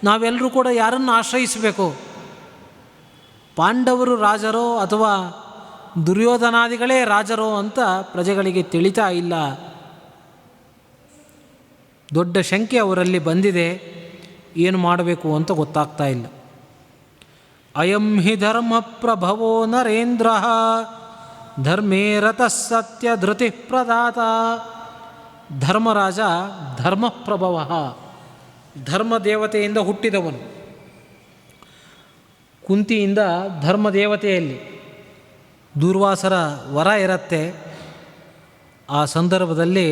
ನಾವೆಲ್ಲರೂ ಕೂಡ ಯಾರನ್ನು ಆಶ್ರಯಿಸಬೇಕು? ಪಾಂಡವರು ರಾಜರೋ ಅಥವಾ ದುರ್ಯೋಧನಾದಿಗಳೇ ರಾಜರೋ ಅಂತ ಪ್ರಜೆಗಳಿಗೆ ತಿಳಿತಾ ಇಲ್ಲ. ದೊಡ್ಡ ಶಂಕೆ ಅವರಲ್ಲಿ ಬಂದಿದೆ, ಏನು ಮಾಡಬೇಕು ಅಂತ ಗೊತ್ತಾಗ್ತಾ ಇಲ್ಲ. ಅಯಂ ಹಿ ಧರ್ಮ ಪ್ರಭವೋ ನರೇಂದ್ರ ಧರ್ಮೇ ರತಃ ಸತ್ಯ ಧೃತಿ ಪ್ರದಾತ. ಧರ್ಮರಾಜ ಧರ್ಮಪ್ರಭವ, ಧರ್ಮದೇವತೆಯಿಂದ ಹುಟ್ಟಿದವನು. ಕುಂತಿಯಿಂದ ಧರ್ಮದೇವತೆಯಲ್ಲಿ ದೂರ್ವಾಸರ ವರ ಇರುತ್ತೆ. ಆ ಸಂದರ್ಭದಲ್ಲಿ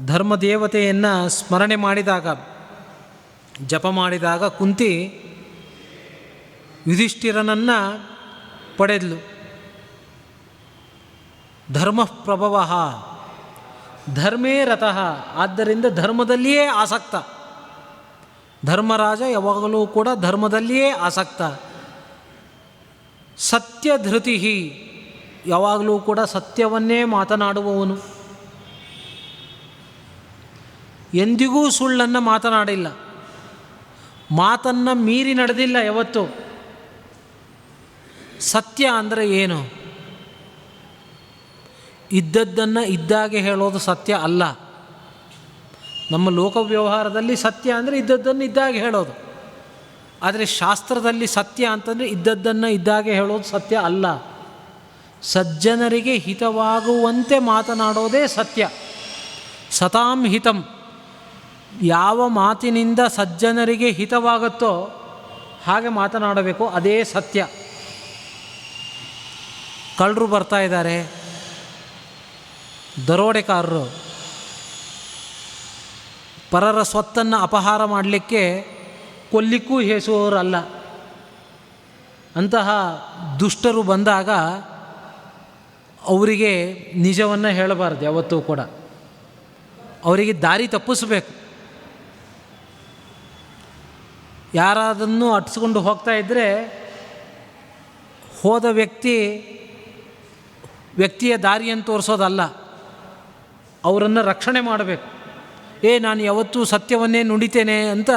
ಧರ್ಮದೇವತೆಯನ್ನು ಸ್ಮರಣೆ ಮಾಡಿದಾಗ, ಜಪ ಮಾಡಿದಾಗ ಕುಂತಿ ಯುಧಿಷ್ಠಿರನನ್ನು ಪಡೆದಳು. ಧರ್ಮಪ್ರಭವ ಧರ್ಮೇ ರತಃ, ಆದ್ದರಿಂದ ಧರ್ಮದಲ್ಲಿಯೇ ಆಸಕ್ತ. ಧರ್ಮರಾಜ ಯಾವಾಗಲೂ ಕೂಡ ಧರ್ಮದಲ್ಲಿಯೇ ಆಸಕ್ತ. ಸತ್ಯಧೃತಿ, ಯಾವಾಗಲೂ ಕೂಡ ಸತ್ಯವನ್ನೇ ಮಾತನಾಡುವವನು. ಎಂದಿಗೂ ಸುಳ್ಳನ್ನು ಮಾತನಾಡಿಲ್ಲ, ಮಾತನ್ನು ಮೀರಿ ನಡೆದಿಲ್ಲ ಯಾವತ್ತು. ಸತ್ಯ ಅಂದರೆ ಏನು? ಇದ್ದದ್ದನ್ನು ಇದ್ದಾಗೆ ಹೇಳೋದು ಸತ್ಯ ಅಲ್ಲ. ನಮ್ಮ ಲೋಕ ವ್ಯವಹಾರದಲ್ಲಿ ಸತ್ಯ ಅಂದರೆ ಇದ್ದದ್ದನ್ನು ಇದ್ದಾಗೆ ಹೇಳೋದು. ಆದರೆ ಶಾಸ್ತ್ರದಲ್ಲಿ ಸತ್ಯ ಅಂತಂದರೆ ಇದ್ದದ್ದನ್ನು ಇದ್ದಾಗೆ ಹೇಳೋದು ಸತ್ಯ ಅಲ್ಲ. ಸಜ್ಜನರಿಗೆ ಹಿತವಾಗುವಂತೆ ಮಾತನಾಡೋದೇ ಸತ್ಯ. ಸತಾಂ ಹಿತಂ, ಯಾವ ಮಾತಿನಿಂದ ಸಜ್ಜನರಿಗೆ ಹಿತವಾಗುತ್ತೋ ಹಾಗೆ ಮಾತನಾಡಬೇಕು, ಅದೇ ಸತ್ಯ. ಕಳ್ಳರು ಬರ್ತಾ ಇದ್ದಾರೆ, ದರೋಡೆಕಾರರು ಪರರ ಸ್ವತ್ತನ್ನು ಅಪಹಾರ ಮಾಡಲಿಕ್ಕೆ ಕೊಲ್ಲಿಕ್ಕೂ ಹೇಸುವವರಲ್ಲ. ಅಂತಹ ದುಷ್ಟರು ಬಂದಾಗ ಅವರಿಗೆ ನಿಜವನ್ನು ಹೇಳಬಾರ್ದು ಯಾವತ್ತೂ ಕೂಡ. ಅವರಿಗೆ ದಾರಿ ತಪ್ಪಿಸಬೇಕು. ಯಾರಾದನ್ನು ಅಟ್ಸ್ಕೊಂಡು ಹೋಗ್ತಾ ಇದ್ದರೆ ಹೋದ ವ್ಯಕ್ತಿಯ ದಾರಿಯನ್ನು ತೋರಿಸೋದಲ್ಲ, ಅವರನ್ನು ರಕ್ಷಣೆ ಮಾಡಬೇಕು. ನಾನು ಯಾವತ್ತೂ ಸತ್ಯವನ್ನೇ ನುಡಿತೇನೆ ಅಂತ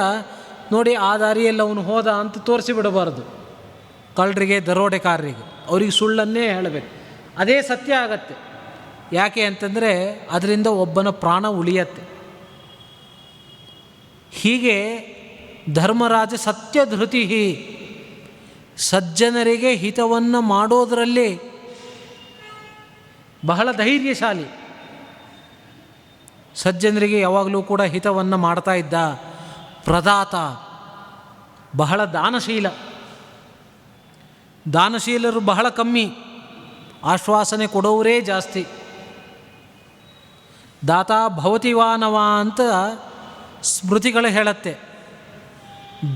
ನೋಡಿ ಆ ದಾರಿಯಲ್ಲಿ ಅವನು ಹೋದ ಅಂತ ತೋರಿಸಿಬಿಡಬಾರ್ದು. ಕಳ್ಳರಿಗೆ, ದರೋಡೆಕಾರರಿಗೆ ಅವ್ರಿಗೆ ಸುಳ್ಳನ್ನೇ ಹೇಳಬೇಕು, ಅದೇ ಸತ್ಯ ಆಗತ್ತೆ. ಯಾಕೆ ಅಂತಂದರೆ ಅದರಿಂದ ಒಬ್ಬನ ಪ್ರಾಣ ಉಳಿಯತ್ತೆ. ಹೀಗೆ ಧರ್ಮರಾಜ ಸತ್ಯಧೃತಿ, ಸಜ್ಜನರಿಗೆ ಹಿತವನ್ನು ಮಾಡೋದರಲ್ಲಿ ಬಹಳ ಧೈರ್ಯಶಾಲಿ. ಸಜ್ಜನರಿಗೆ ಯಾವಾಗಲೂ ಕೂಡ ಹಿತವನ್ನು ಮಾಡ್ತಾ ಇದ್ದ. ಪ್ರದಾತ, ಬಹಳ ದಾನಶೀಲ. ದಾನಶೀಲರು ಬಹಳ ಕಮ್ಮಿ, ಆಶ್ವಾಸನೆ ಕೊಡೋರೇ ಜಾಸ್ತಿ. ದಾತ ಭವತಿವಾನವ ಅಂತ ಸ್ಮೃತಿಗಳು ಹೇಳುತ್ತೆ.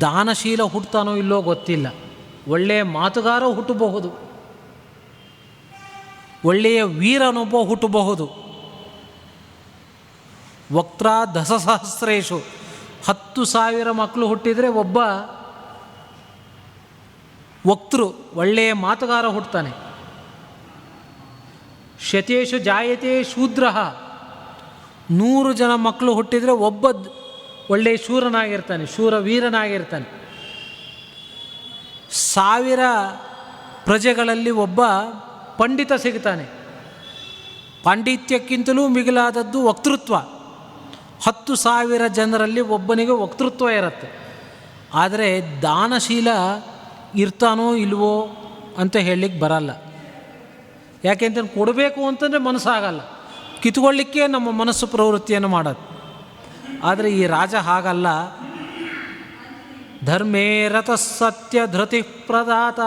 ದಾನಶೀಲ ಹುಟ್ಟುತ್ತಾನೋ ಇಲ್ಲೋ ಗೊತ್ತಿಲ್ಲ, ಒಳ್ಳೆಯ ಮಾತುಗಾರ ಹುಟ್ಟಬಹುದು, ಒಳ್ಳೆಯ ವೀರನೊಬ್ಬ ಹುಟ್ಟಬಹುದು. ವಕ್ತ್ರ ದಶಸಹಸ್ರೇಶು, 10,000 ಮಕ್ಕಳು ಹುಟ್ಟಿದರೆ ಒಬ್ಬ ವಕ್ತೃ, ಒಳ್ಳೆಯ ಮಾತುಗಾರ ಹುಟ್ಟುತ್ತಾನೆ. ಶತೇಶು ಜಾಯತೆ ಶೂದ್ರ, 100 ಜನ ಮಕ್ಕಳು ಹುಟ್ಟಿದರೆ ಒಬ್ಬ ಒಳ್ಳೆಯ ಶೂರನಾಗಿರ್ತಾನೆ, ಶೂರವೀರನಾಗಿರ್ತಾನೆ. 1000 ಪ್ರಜೆಗಳಲ್ಲಿ ಒಬ್ಬ ಪಂಡಿತ ಸಿಗ್ತಾನೆ. ಪಾಂಡಿತ್ಯಕ್ಕಿಂತಲೂ ಮಿಗಿಲಾದದ್ದು ವಕ್ತೃತ್ವ. 10,000 ಜನರಲ್ಲಿ ಒಬ್ಬನಿಗೆ ವಕ್ತೃತ್ವ ಇರುತ್ತೆ. ಆದರೆ ದಾನಶೀಲ ಇರ್ತಾನೋ ಇಲ್ವೋ ಅಂತ ಹೇಳಲಿಕ್ಕೆ ಬರಲ್ಲ. ಯಾಕೆಂತಂದ್ರೆ ಕೊಡಬೇಕು ಅಂತಂದರೆ ಮನಸ್ಸಾಗಲ್ಲ, ಕಿತ್ಕೊಳ್ಳಿಕ್ಕೆ ನಮ್ಮ ಮನಸ್ಸು ಪ್ರವೃತ್ತಿಯನ್ನು ಮಾಡೋದು. ಆದರೆ ಈ ರಾಜ ಹಾಗಲ್ಲ. ಧರ್ಮೇ ರಥ ಸತ್ಯ ಧೃತಿ ಪ್ರದಾತ,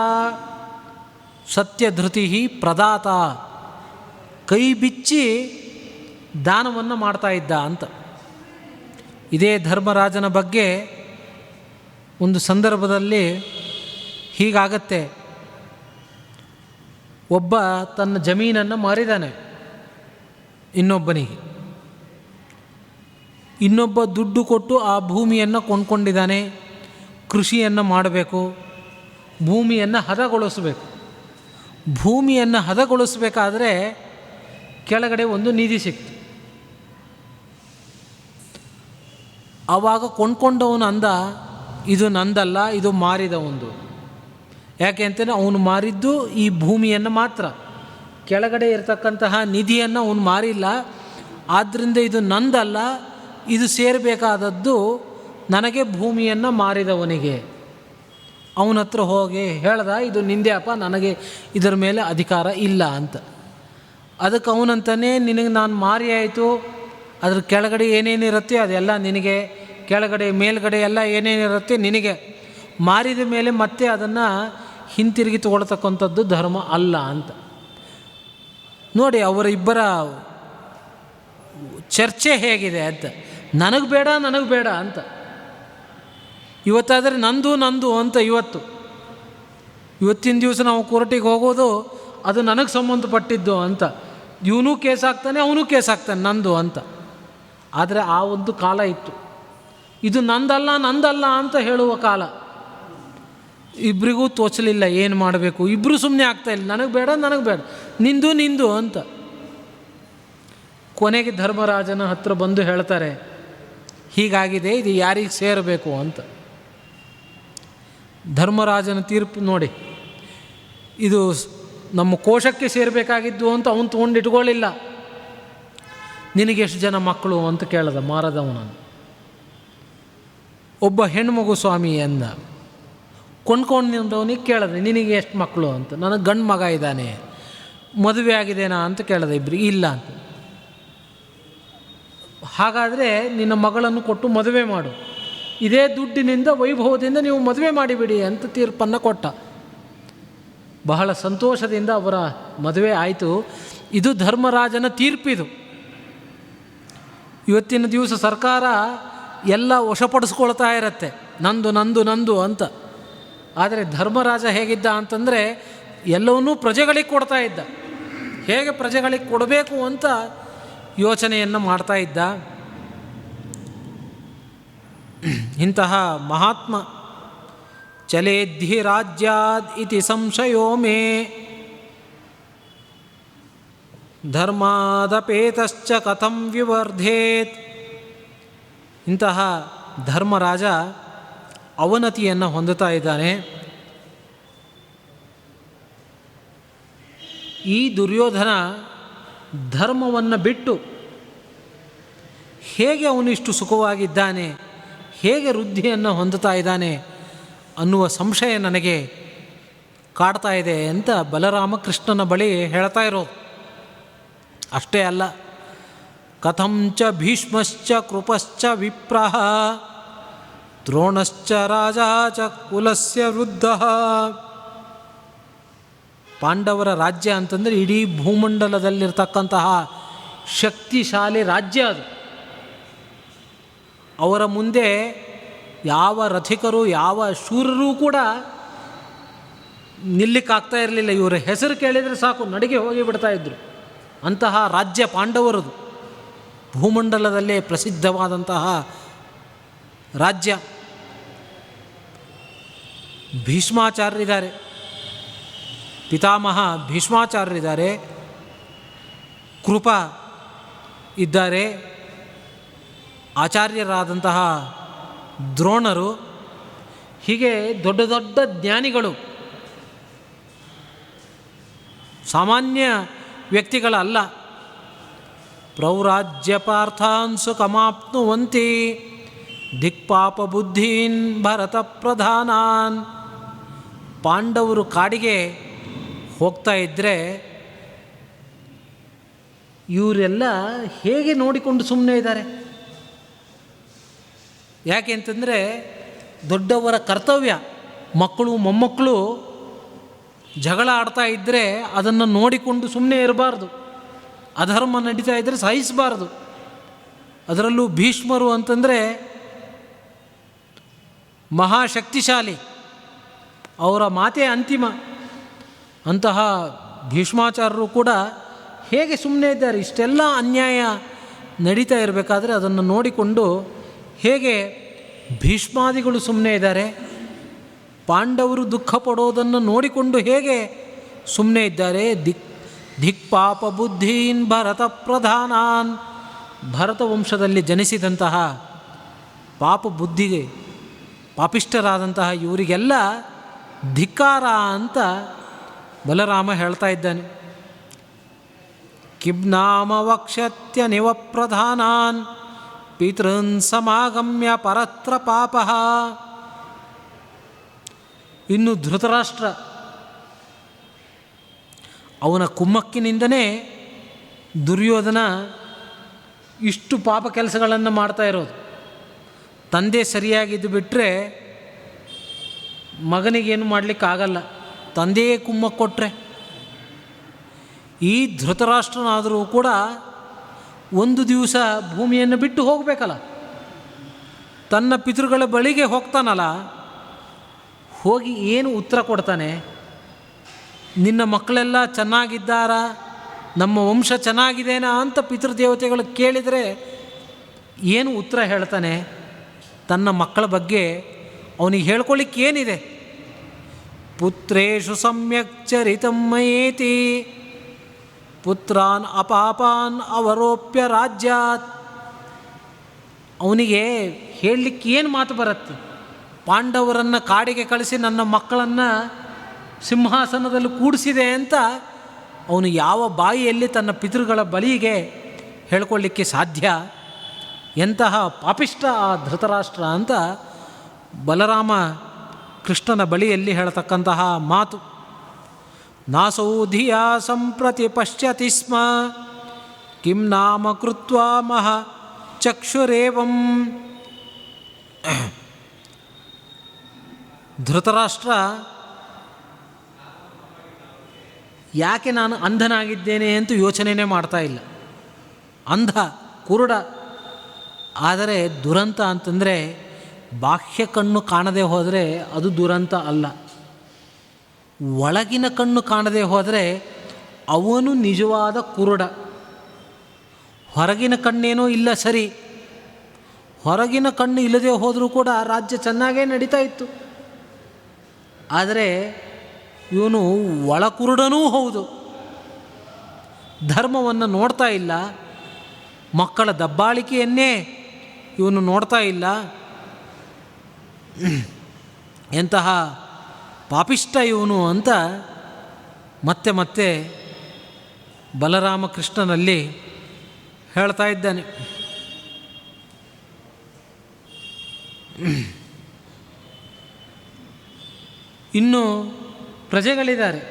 ಸತ್ಯ ಧೃತಿ ಪ್ರದಾತ, ಕೈ ಬಿಚ್ಚಿ ದಾನವನ್ನು ಮಾಡ್ತಾ ಇದ್ದ ಅಂತ. ಇದೇ ಧರ್ಮರಾಜನ ಬಗ್ಗೆ ಒಂದು ಸಂದರ್ಭದಲ್ಲಿ ಹೀಗಾಗತ್ತೆ. ಒಬ್ಬ ತನ್ನ ಜಮೀನನ್ನು ಮಾರಿದ್ದಾನೆ ಇನ್ನೊಬ್ಬನಿಗೆ. ಇನ್ನೊಬ್ಬ ದುಡ್ಡು ಕೊಟ್ಟು ಆ ಭೂಮಿಯನ್ನು ಕೊಂಡ್ಕೊಂಡಿದ್ದಾನೆ. ಕೃಷಿಯನ್ನು ಮಾಡಬೇಕು, ಭೂಮಿಯನ್ನು ಹದಗೊಳಿಸಬೇಕು. ಭೂಮಿಯನ್ನು ಹದಗೊಳಿಸಬೇಕಾದ್ರೆ ಕೆಳಗಡೆ ಒಂದು ನಿಧಿ ಸಿಕ್ತು. ಆವಾಗ ಕೊಂಡ್ಕೊಂಡವನು ಅಂದ, ಇದು ನಂದಲ್ಲ, ಇದು ಮಾರಿದವನು. ಯಾಕೆ ಅಂತಂದರೆ ಅವನು ಮಾರಿದ್ದು ಈ ಭೂಮಿಯನ್ನು ಮಾತ್ರ, ಕೆಳಗಡೆ ಇರತಕ್ಕಂತಹ ನಿಧಿಯನ್ನು ಅವನು ಮಾರಿಲ್ಲ. ಆದ್ದರಿಂದ ಇದು ನಂದಲ್ಲ, ಇದು ಸೇರಬೇಕಾದದ್ದು ನನಗೆ, ಭೂಮಿಯನ್ನು ಮಾರಿದವನಿಗೆ. ಅವನ ಹತ್ರ ಹೋಗಿ ಹೇಳ್ದ, ಇದು ನಿಂದೆ ಅಪ್ಪ, ನನಗೆ ಇದರ ಮೇಲೆ ಅಧಿಕಾರ ಇಲ್ಲ ಅಂತ. ಅದಕ್ಕೆ ಅವನಂತಾನೆ, ನಿನಗೆ ನಾನು ಮಾರಿ ಆಯಿತು, ಅದ್ರ ಕೆಳಗಡೆ ಏನೇನಿರುತ್ತೆ ಅದೆಲ್ಲ ನಿನಗೆ, ಕೆಳಗಡೆ ಮೇಲ್ಗಡೆ ಎಲ್ಲ ಏನೇನಿರುತ್ತೆ ನಿನಗೆ. ಮಾರಿದ ಮೇಲೆ ಮತ್ತೆ ಅದನ್ನು ಹಿಂತಿರುಗಿ ತಗೊಳ್ತಕ್ಕಂಥದ್ದು ಧರ್ಮ ಅಲ್ಲ ಅಂತ. ನೋಡಿ ಅವರ ಇಬ್ಬರ ಚರ್ಚೆ ಹೇಗಿದೆ ಅಂತ. ನನಗೆ ಬೇಡ, ನನಗೆ ಬೇಡ ಅಂತ. ಇವತ್ತಾದರೆ ನಂದು ನಂದು ಅಂತ. ಇವತ್ತಿನ ದಿವಸ ನಾವು ಕೋರ್ಟಿಗೆ ಹೋಗೋದು ಅದು ನನಗೆ ಸಂಬಂಧಪಟ್ಟಿದ್ದು ಅಂತ. ಇವನೂ ಕೇಸ್ ಹಾಕ್ತಾನೆ, ಅವನೂ ಕೇಸ್ ಹಾಕ್ತಾನೆ ನಂದು ಅಂತ. ಆದರೆ ಆ ಒಂದು ಕಾಲ ಇತ್ತು, ಇದು ನಂದಲ್ಲ ನಂದಲ್ಲ ಅಂತ ಹೇಳುವ ಕಾಲ. ಇಬ್ಬರಿಗೂ ತೋಚಲಿಲ್ಲ ಏನು ಮಾಡಬೇಕು. ಇಬ್ಬರು ಸುಮ್ಮನೆ ಆಗ್ತಾಯಿಲ್ಲ, ನನಗೆ ಬೇಡ ನನಗೆ ಬೇಡ, ನಿಂದು ನಿಂದು ಅಂತ. ಕೊನೆಗೆ ಧರ್ಮರಾಜನ ಹತ್ರ ಬಂದು ಹೇಳ್ತಾರೆ, ಹೀಗಾಗಿದೆ, ಇದು ಯಾರಿಗೆ ಸೇರಬೇಕು ಅಂತ. ಧರ್ಮರಾಜನ ತೀರ್ಪು ನೋಡಿ, ಇದು ನಮ್ಮ ಕೋಶಕ್ಕೆ ಸೇರಬೇಕಾಗಿದ್ದು ಅಂತ ಅವನು ತೊಗೊಂಡಿಟ್ಕೊಳ್ಳಿಲ್ಲ. ನಿನಗೆ ಎಷ್ಟು ಜನ ಮಕ್ಕಳು ಅಂತ ಕೇಳ್ದ ಮಾರದವನನ್ನು. ಒಬ್ಬ ಹೆಣ್ಮಗು ಸ್ವಾಮಿ ಎಂದ. ಕೊಂಡ್ಕೊಂಡವನಿಗೆ ಕೇಳಿದೆ, ನಿನಗೆ ಎಷ್ಟು ಮಕ್ಕಳು ಅಂತ. ನನಗೆ ಗಂಡು ಮಗ ಇದ್ದಾನೆ, ಮದುವೆ ಆಗಿದೆನಾ ಅಂತ ಕೇಳಿದೆ. ಇಬ್ಬರಿಗೆ ಇಲ್ಲ ಅಂತ. ಹಾಗಾದರೆ ನಿನ್ನ ಮಗಳನ್ನು ಕೊಟ್ಟು ಮದುವೆ ಮಾಡು, ಇದೇ ದುಡ್ಡಿನಿಂದ ವೈಭವದಿಂದ ನೀವು ಮದುವೆ ಮಾಡಿಬಿಡಿ ಅಂತ ತೀರ್ಪನ್ನು ಕೊಟ್ಟ. ಬಹಳ ಸಂತೋಷದಿಂದ ಅವರ ಮದುವೆ ಆಯಿತು. ಇದು ಧರ್ಮರಾಜನ ತೀರ್ಪಿದು. ಇವತ್ತಿನ ದಿವಸ ಸರ್ಕಾರ ಎಲ್ಲ ವಶಪಡಿಸ್ಕೊಳ್ತಾ ಇರತ್ತೆ, ನಂದು ನಂದು ನಂದು ಅಂತ. ಆದರೆ ಧರ್ಮರಾಜ ಹೇಗಿದ್ದ ಅಂತಂದರೆ ಎಲ್ಲವನ್ನೂ ಪ್ರಜೆಗಳಿಗೆ ಕೊಡ್ತಾ ಇದ್ದ. ಹೇಗೆ ಪ್ರಜೆಗಳಿಗೆ ಕೊಡಬೇಕು ಅಂತ ಯೋಚನೆಯನ್ನು ಮಾಡ್ತಾ ಇದ್ದ. ಇಂತಹ ಮಹಾತ್ಮ. ಚಲೇದ್ಧಿ ರಾಜ್ಯಾದ್ ಇತಿ ಸಂಶಯೋ ಮೇ ಧರ್ಮಾದಪೇತಶ್ಚ ಕಥಂ ವಿವರ್ಧೇತ್. ಇಂತಹ ಧರ್ಮರಾಜ ಅವನತಿಯನ್ನು ಹೊಂದುತ್ತಾ ಇದ್ದಾನೆ. ಈ ದುರ್ಯೋಧನ ಧರ್ಮವನ್ನು ಬಿಟ್ಟು ಹೇಗೆ ಅವನು ಇಷ್ಟು ಸುಖವಾಗಿದ್ದಾನೆ, ಹೇಗೆ ವೃದ್ಧಿಯನ್ನು ಹೊಂದುತ್ತಾ ಇದ್ದಾನೆ ಅನ್ನುವ ಸಂಶಯ ನನಗೆ ಕಾಡ್ತಾ ಇದೆ ಅಂತ ಬಲರಾಮಕೃಷ್ಣನ ಬಳಿ ಹೇಳ್ತಾ ಇರೋದು. ಅಷ್ಟೇ ಅಲ್ಲ, ಕಥಂಚ ಭೀಷ್ಮಶ್ಚ ಕೃಪಶ್ಚ ವಿಪ್ರಃ ದ್ರೋಣಶ್ಚ ರಾಜ ಚ ಕುಲಸ್ಯ ವೃದ್ಧಃ. ಪಾಂಡವರ ರಾಜ್ಯ ಅಂತಂದರೆ ಇಡೀ ಭೂಮಂಡಲದಲ್ಲಿರ್ತಕ್ಕಂತಹ ಶಕ್ತಿಶಾಲಿ ರಾಜ್ಯ ಅದು. ಅವರ ಮುಂದೆ ಯಾವ ರಥಿಕರು, ಯಾವ ಶೂರರೂ ಕೂಡ ನಿಲ್ಲಿಕ್ಕಾಗ್ತಾ ಇರಲಿಲ್ಲ. ಇವರ ಹೆಸರು ಕೇಳಿದರೆ ಸಾಕು ನಡಿಗೆ ಹೋಗಿಬಿಡ್ತಾ ಇದ್ದರು. ಅಂತಹ ರಾಜ್ಯ ಪಾಂಡವರದು. ಭೂಮಂಡಲದಲ್ಲೇ ಪ್ರಸಿದ್ಧವಾದಂತಹ ರಾಜ್ಯ. ಭೀಷ್ಮಾಚಾರ್ಯರಿದ್ದಾರೆ, ಪಿತಾಮಹ ಭೀಷ್ಮಾಚಾರ್ಯರಿದ್ದಾರೆ, ಕೃಪ ಇದ್ದಾರೆ, ಆಚಾರ್ಯರಾದಂತಹ ದ್ರೋಣರು, ಹೀಗೆ ದೊಡ್ಡ ದೊಡ್ಡ ಜ್ಞಾನಿಗಳು, ಸಾಮಾನ್ಯ ವ್ಯಕ್ತಿಗಳಲ್ಲ. ಪ್ರೌರಾಜ್ಯಪಾರ್ಥಾನ್ ಸುಖಮಾಪ್ನುವಂತಿ ದಿಕ್ಪಾಪ ಬುದ್ಧೀನ್ ಭರತ ಪ್ರಧಾನಾನ್. ಪಾಂಡವರು ಕಾಡಿಗೆ ಹೋಗ್ತಾ ಇದ್ದರೆ ಇವರೆಲ್ಲ ಹೇಗೆ ನೋಡಿಕೊಂಡು ಸುಮ್ಮನೆ ಇದ್ದಾರೆ? ಯಾಕೆ ಅಂತಂದರೆ ದೊಡ್ಡವರ ಕರ್ತವ್ಯ. ಮಕ್ಕಳು ಮೊಮ್ಮಕ್ಕಳು ಜಗಳ ಆಡ್ತಾ ಇದ್ದರೆ ಅದನ್ನು ನೋಡಿಕೊಂಡು ಸುಮ್ಮನೆ ಇರಬಾರ್ದು. ಅಧರ್ಮ ನಡೀತಾ ಇದ್ದರೆ ಸಹಿಸಬಾರ್ದು. ಅದರಲ್ಲೂ ಭೀಷ್ಮರು ಅಂತಂದರೆ ಮಹಾಶಕ್ತಿಶಾಲಿ, ಅವರ ಮಾತೇ ಅಂತಿಮ. ಅಂತಹ ಭೀಷ್ಮಾಚಾರ್ಯರು ಕೂಡ ಹೇಗೆ ಸುಮ್ಮನೆ ಇದ್ದಾರೆ? ಇಷ್ಟೆಲ್ಲ ಅನ್ಯಾಯ ನಡೀತಾ ಇರಬೇಕಾದ್ರೆ ಅದನ್ನು ನೋಡಿಕೊಂಡು ಹೇಗೆ ಭೀಷ್ಮಾದಿಗಳು ಸುಮ್ಮನೆ ಇದ್ದಾರೆ? ಪಾಂಡವರು ದುಃಖ ಪಡೋದನ್ನು ನೋಡಿಕೊಂಡು ಹೇಗೆ ಸುಮ್ಮನೆ ಇದ್ದಾರೆ? ದಿಕ್ಪಾಪ ಬುದ್ಧೀನ್ ಭರತ ಪ್ರಧಾನಾನ್, ಭರತ ವಂಶದಲ್ಲಿ ಜನಿಸಿದಂತಹ ಪಾಪ ಬುದ್ಧಿಗೆ ಪಾಪಿಷ್ಠರಾದಂತಹ ಇವರಿಗೆಲ್ಲ ಧಿಕ್ಕಾರ ಅಂತ ಬಲರಾಮ ಹೇಳ್ತಾ ಇದ್ದಾನೆ. ಕಿಬ್ನಾಮ ವಕ್ಷತ್ಯ ನಿವ ಪ್ರಧಾನಾನ್ ಪಿತೃನ್ ಸಮಾಗಮ್ಯ ಪರತ್ರ ಪಾಪ. ಇನ್ನು ಧೃತರಾಷ್ಟ್ರ, ಅವನ ಕುಮ್ಮಕ್ಕಿನಿಂದನೇ ದುರ್ಯೋಧನ ಇಷ್ಟು ಪಾಪ ಕೆಲಸಗಳನ್ನು ಮಾಡ್ತಾ ಇರೋದು. ತಂದೆ ಸರಿಯಾಗಿದ್ದು ಬಿಟ್ಟರೆ ಮಗನಿಗೇನು ಮಾಡಲಿಕ್ಕಾಗಲ್ಲ, ತಂದೆಯೇ ಕುಮ್ಮಕ್ಕೆ ಕೊಟ್ಟರೆ. ಈ ಧೃತರಾಷ್ಟ್ರನಾದರೂ ಕೂಡ ಒಂದು ದಿವಸ ಭೂಮಿಯನ್ನು ಬಿಟ್ಟು ಹೋಗಬೇಕಲ್ಲ, ತನ್ನ ಪಿತೃಗಳ ಬಳಿಗೆ ಹೋಗ್ತಾನಲ್ಲ, ಹೋಗಿ ಏನು ಉತ್ತರ ಕೊಡ್ತಾನೆ? ನಿನ್ನ ಮಕ್ಕಳೆಲ್ಲ ಚೆನ್ನಾಗಿದ್ದಾರಾ, ನಮ್ಮ ವಂಶ ಚೆನ್ನಾಗಿದೇನಾ ಅಂತ ಪಿತೃದೇವತೆಗಳು ಕೇಳಿದರೆ ಏನು ಉತ್ತರ ಹೇಳ್ತಾನೆ? ತನ್ನ ಮಕ್ಕಳ ಬಗ್ಗೆ ಅವನಿಗೆ ಹೇಳ್ಕೊಳ್ಳಿಕ್ಕೆ ಏನಿದೆ? ಪುತ್ರೇಷು ಸಮ್ಯಕ್ ಚರಿತಂ ಮಯೇತಿ ಪುತ್ರಾನ್ ಅಪಾಪಾನ್ ಅವರೋಪ್ಯ ರಾಜ್ಯಾತ್. ಅವನಿಗೆ ಹೇಳಲಿಕ್ಕೆ ಏನು ಮಾತು ಬರುತ್ತೆ? ಪಾಂಡವರನ್ನು ಕಾಡಿಗೆ ಕಳಿಸಿ ನನ್ನ ಮಕ್ಕಳನ್ನು ಸಿಂಹಾಸನದಲ್ಲಿ ಕೂಡಿಸಿದೆ ಅಂತ ಅವನು ಯಾವ ಬಾಯಿಯಲ್ಲಿ ತನ್ನ ಪಿತೃಗಳ ಬಳಿಗೆ ಹೇಳ್ಕೊಳ್ಳಿಕ್ಕೆ ಸಾಧ್ಯ? ಎಂತಹ ಪಾಪಿಷ್ಟ ಆ ಧೃತರಾಷ್ಟ್ರ ಅಂತ ಬಲರಾಮ ಕೃಷ್ಣನ ಬಳಿಯಲ್ಲಿ ಹೇಳತಕ್ಕಂತಹ ಮಾತು. ನಾಸೌ ಧಿಯಾ ಸಂಪ್ರತಿ ಪಶ್ಯತಿ ಸ್ಮ ಕಿಂ ನಾಮ ಕೃತ್ವಾ ಮಹ ಚಕ್ಷುರೇವಂ. ಧೃತರಾಷ್ಟ್ರ ಯಾಕೆ ನಾನು ಅಂಧನಾಗಿದ್ದೇನೆ ಅಂತ ಯೋಚನೆಯೇ ಮಾಡ್ತಾ ಇಲ್ಲ. ಅಂಧ, ಕುರುಡ. ಆದರೆ ದುರಂತ ಅಂತಂದರೆ ಬಾಹ್ಯ ಕಣ್ಣು ಕಾಣದೆ ಹೋದರೆ ಅದು ದುರಂತ ಅಲ್ಲ. ಒಳಗಿನ ಕಣ್ಣು ಕಾಣದೆ ಹೋದರೆ ಅವನು ನಿಜವಾದ ಕುರುಡ. ಹೊರಗಿನ ಕಣ್ಣೇನೋ ಇಲ್ಲ ಸರಿ, ಹೊರಗಿನ ಕಣ್ಣು ಇಲ್ಲದೆ ಹೋದರೂ ಕೂಡ ರಾಜ್ಯ ಚೆನ್ನಾಗೇ ನಡೀತಾ ಇತ್ತು. ಆದರೆ ಇವನು ಒಳಕುರುಡನೂ ಹೌದು. ಧರ್ಮವನ್ನು ನೋಡ್ತಾ ಇಲ್ಲ, ಮಕ್ಕಳ ದಬ್ಬಾಳಿಕೆಯನ್ನೇ ಇವನು ನೋಡ್ತಾ ಇಲ್ಲ. ಎಂತಹ ಪಾಪಿಷ್ಟ ಇವನು ಅಂತ ಮತ್ತೆ ಮತ್ತೆ ಬಲರಾಮಕೃಷ್ಣನಲ್ಲಿ ಹೇಳ್ತಾ ಇದ್ದಾನೆ. ಇನ್ನು ಪ್ರಜೆಗಳಿದ್ದಾರೆ.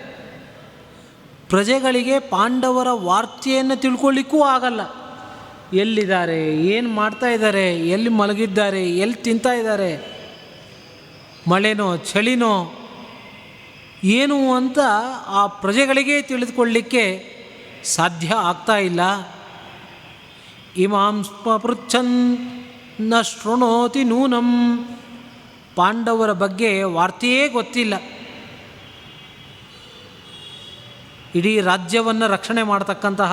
ಪ್ರಜೆಗಳಿಗೆ ಪಾಂಡವರ ವಾರ್ತೆಯನ್ನು ತಿಳ್ಕೊಳ್ಳಿಕ್ಕೂ ಆಗಲ್ಲ. ಎಲ್ಲಿದ್ದಾರೆ, ಏನು ಮಾಡ್ತಾ ಇದ್ದಾರೆ, ಎಲ್ಲಿ ಮಲಗಿದ್ದಾರೆ, ಎಲ್ಲಿ ತಿಂತಾ ಇದ್ದಾರೆ, ಮಳೆನೋ ಚಳಿನೋ ಏನು ಅಂತ ಆ ಪ್ರಜೆಗಳಿಗೆ ತಿಳಿದುಕೊಳ್ಳಲಿಕ್ಕೆ ಸಾಧ್ಯ ಆಗ್ತಾ ಇಲ್ಲ. ಇಮಾಂ ಪೃಚ್ಛನ್ ನ ಶೃಣೋತಿ ನೂನಂ. ಪಾಂಡವರ ಬಗ್ಗೆ ವಾರ್ತೆಯೇ ಗೊತ್ತಿಲ್ಲ. ಇಡೀ ರಾಜ್ಯವನ್ನು ರಕ್ಷಣೆ ಮಾಡತಕ್ಕಂತಹ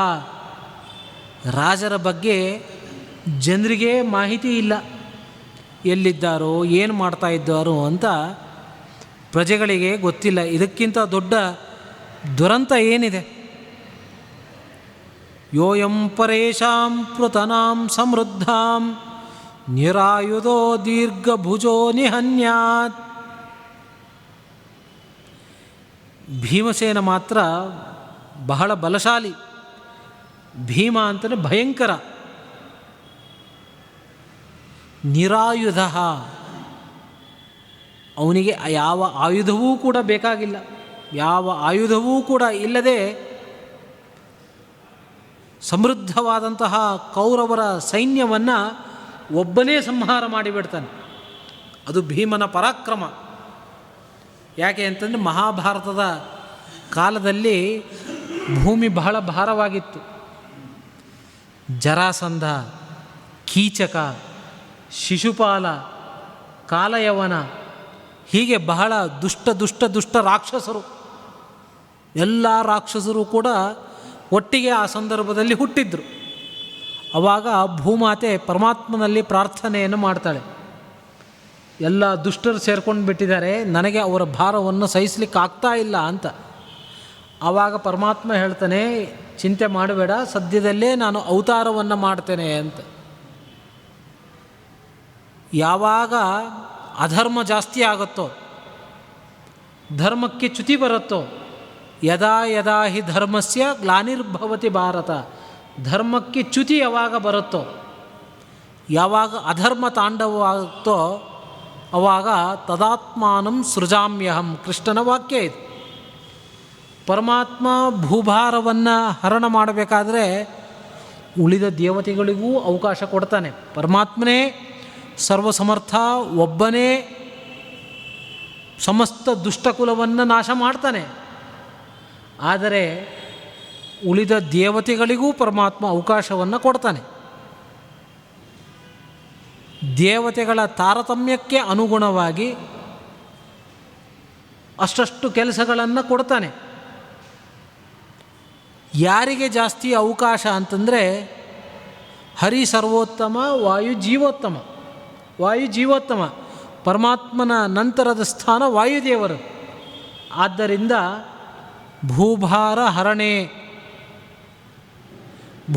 ರಾಜರ ಬಗ್ಗೆ ಜನರಿಗೆ ಮಾಹಿತಿ ಇಲ್ಲ. ಎಲ್ಲಿದ್ದಾರೋ, ಏನು ಮಾಡ್ತಾ ಇದ್ದಾರೋ ಅಂತ ಪ್ರಜೆಗಳಿಗೆ ಗೊತ್ತಿಲ್ಲ. ಇದಕ್ಕಿಂತ ದೊಡ್ಡ ದುರಂತ ಏನಿದೆ? ಯೋಯಂ ಪರೇಶಾಂ ಪೃತನಾಂ ಸಮೃದ್ಧಾಂ ನಿರಾಯುಧೋ ದೀರ್ಘಭುಜೋ ನಿಹನ್ಯಾತ್. ಭೀಮಸೇನ ಮಾತ್ರ ಬಹಳ ಬಲಶಾಲಿ. ಭೀಮ ಅಂತಲೇ ಭಯಂಕರ. ನಿರಾಯುಧ, ಅವನಿಗೆ ಯಾವ ಆಯುಧವೂ ಕೂಡ ಬೇಕಾಗಿಲ್ಲ. ಯಾವ ಆಯುಧವೂ ಕೂಡ ಇಲ್ಲದೆ ಸಮೃದ್ಧವಾದಂತಹ ಕೌರವರ ಸೈನ್ಯವನ್ನು ಒಬ್ಬನೇ ಸಂಹಾರ ಮಾಡಿಬಿಡ್ತಾನೆ. ಅದು ಭೀಮನ ಪರಾಕ್ರಮ. ಯಾಕೆ ಅಂತಂದರೆ ಮಹಾಭಾರತದ ಕಾಲದಲ್ಲಿ ಭೂಮಿ ಬಹಳ ಭಾರವಾಗಿತ್ತು. ಜರಾಸಂಧ, ಕೀಚಕ, ಶಿಶುಪಾಲ, ಕಾಲಯವನ, ಹೀಗೆ ಬಹಳ ದುಷ್ಟ ರಾಕ್ಷಸರು, ಎಲ್ಲ ರಾಕ್ಷಸರು ಕೂಡ ಒಟ್ಟಿಗೆ ಆ ಸಂದರ್ಭದಲ್ಲಿ ಹುಟ್ಟಿದ್ರು. ಆವಾಗ ಭೂಮಾತೆ ಪರಮಾತ್ಮನಲ್ಲಿ ಪ್ರಾರ್ಥನೆಯನ್ನು ಮಾಡ್ತಾಳೆ. ಎಲ್ಲ ದುಷ್ಟರು ಸೇರ್ಕೊಂಡು ಬಿಟ್ಟಿದ್ದಾರೆ, ನನಗೆ ಅವರ ಭಾರವನ್ನು ಸಹಿಸಲಿಕ್ಕೆ ಆಗ್ತಾ ಇಲ್ಲ ಅಂತ. ಆವಾಗ ಪರಮಾತ್ಮ ಹೇಳ್ತಾನೆ, ಚಿಂತೆ ಮಾಡಬೇಡ, ಸದ್ಯದಲ್ಲೇ ನಾನು ಅವತಾರವನ್ನು ಮಾಡ್ತೇನೆ ಅಂತ. ಯಾವಾಗ ಅಧರ್ಮ ಜಾಸ್ತಿ ಆಗುತ್ತೋ, ಧರ್ಮಕ್ಕೆ ಚ್ಯುತಿ ಬರುತ್ತೋ, ಯದಾ ಯದಾ ಹಿ ಧರ್ಮಸ್ಯ ಗ್ಲಾನಿರ್ಭವತಿ ಭಾರತ, ಧರ್ಮಕ್ಕೆ ಚ್ಯುತಿ ಯಾವಾಗ ಬರುತ್ತೋ, ಯಾವಾಗ ಅಧರ್ಮ ತಾಂಡವವಾಗುತ್ತೋ, ಆವಾಗ ತದಾತ್ಮಾನಂ ಸೃಜಾಮ್ಯಹಂ, ಕೃಷ್ಣನ ವಾಕ್ಯ ಇದು. ಪರಮಾತ್ಮ ಭೂಭಾರವನ್ನು ಹರಣ ಮಾಡಬೇಕಾದ್ರೆ ಉಳಿದ ದೇವತೆಗಳಿಗೂ ಅವಕಾಶ ಕೊಡ್ತಾನೆ. ಪರಮಾತ್ಮನೇ ಸರ್ವಸಮರ್ಥ, ಒಬ್ಬನೇ ಸಮಸ್ತ ದುಷ್ಟಕುಲವನ್ನು ನಾಶ ಮಾಡ್ತಾನೆ. ಆದರೆ ಉಳಿದ ದೇವತೆಗಳಿಗೂ ಪರಮಾತ್ಮ ಅವಕಾಶವನ್ನು ಕೊಡ್ತಾನೆ. ದೇವತೆಗಳ ತಾರತಮ್ಯಕ್ಕೆ ಅನುಗುಣವಾಗಿ ಅಷ್ಟಷ್ಟು ಕೆಲಸಗಳನ್ನು ಕೊಡ್ತಾನೆ. ಯಾರಿಗೆ ಜಾಸ್ತಿ ಅವಕಾಶ ಅಂತಂದರೆ ಹರಿ ಸರ್ವೋತ್ತಮ, ವಾಯು ಜೀವೋತ್ತಮ. ವಾಯು ಜೀವೋತ್ತಮ, ಪರಮಾತ್ಮನ ನಂತರದ ಸ್ಥಾನ ವಾಯುದೇವರು. ಆದ್ದರಿಂದ ಭೂಭಾರ ಹರಣೆ,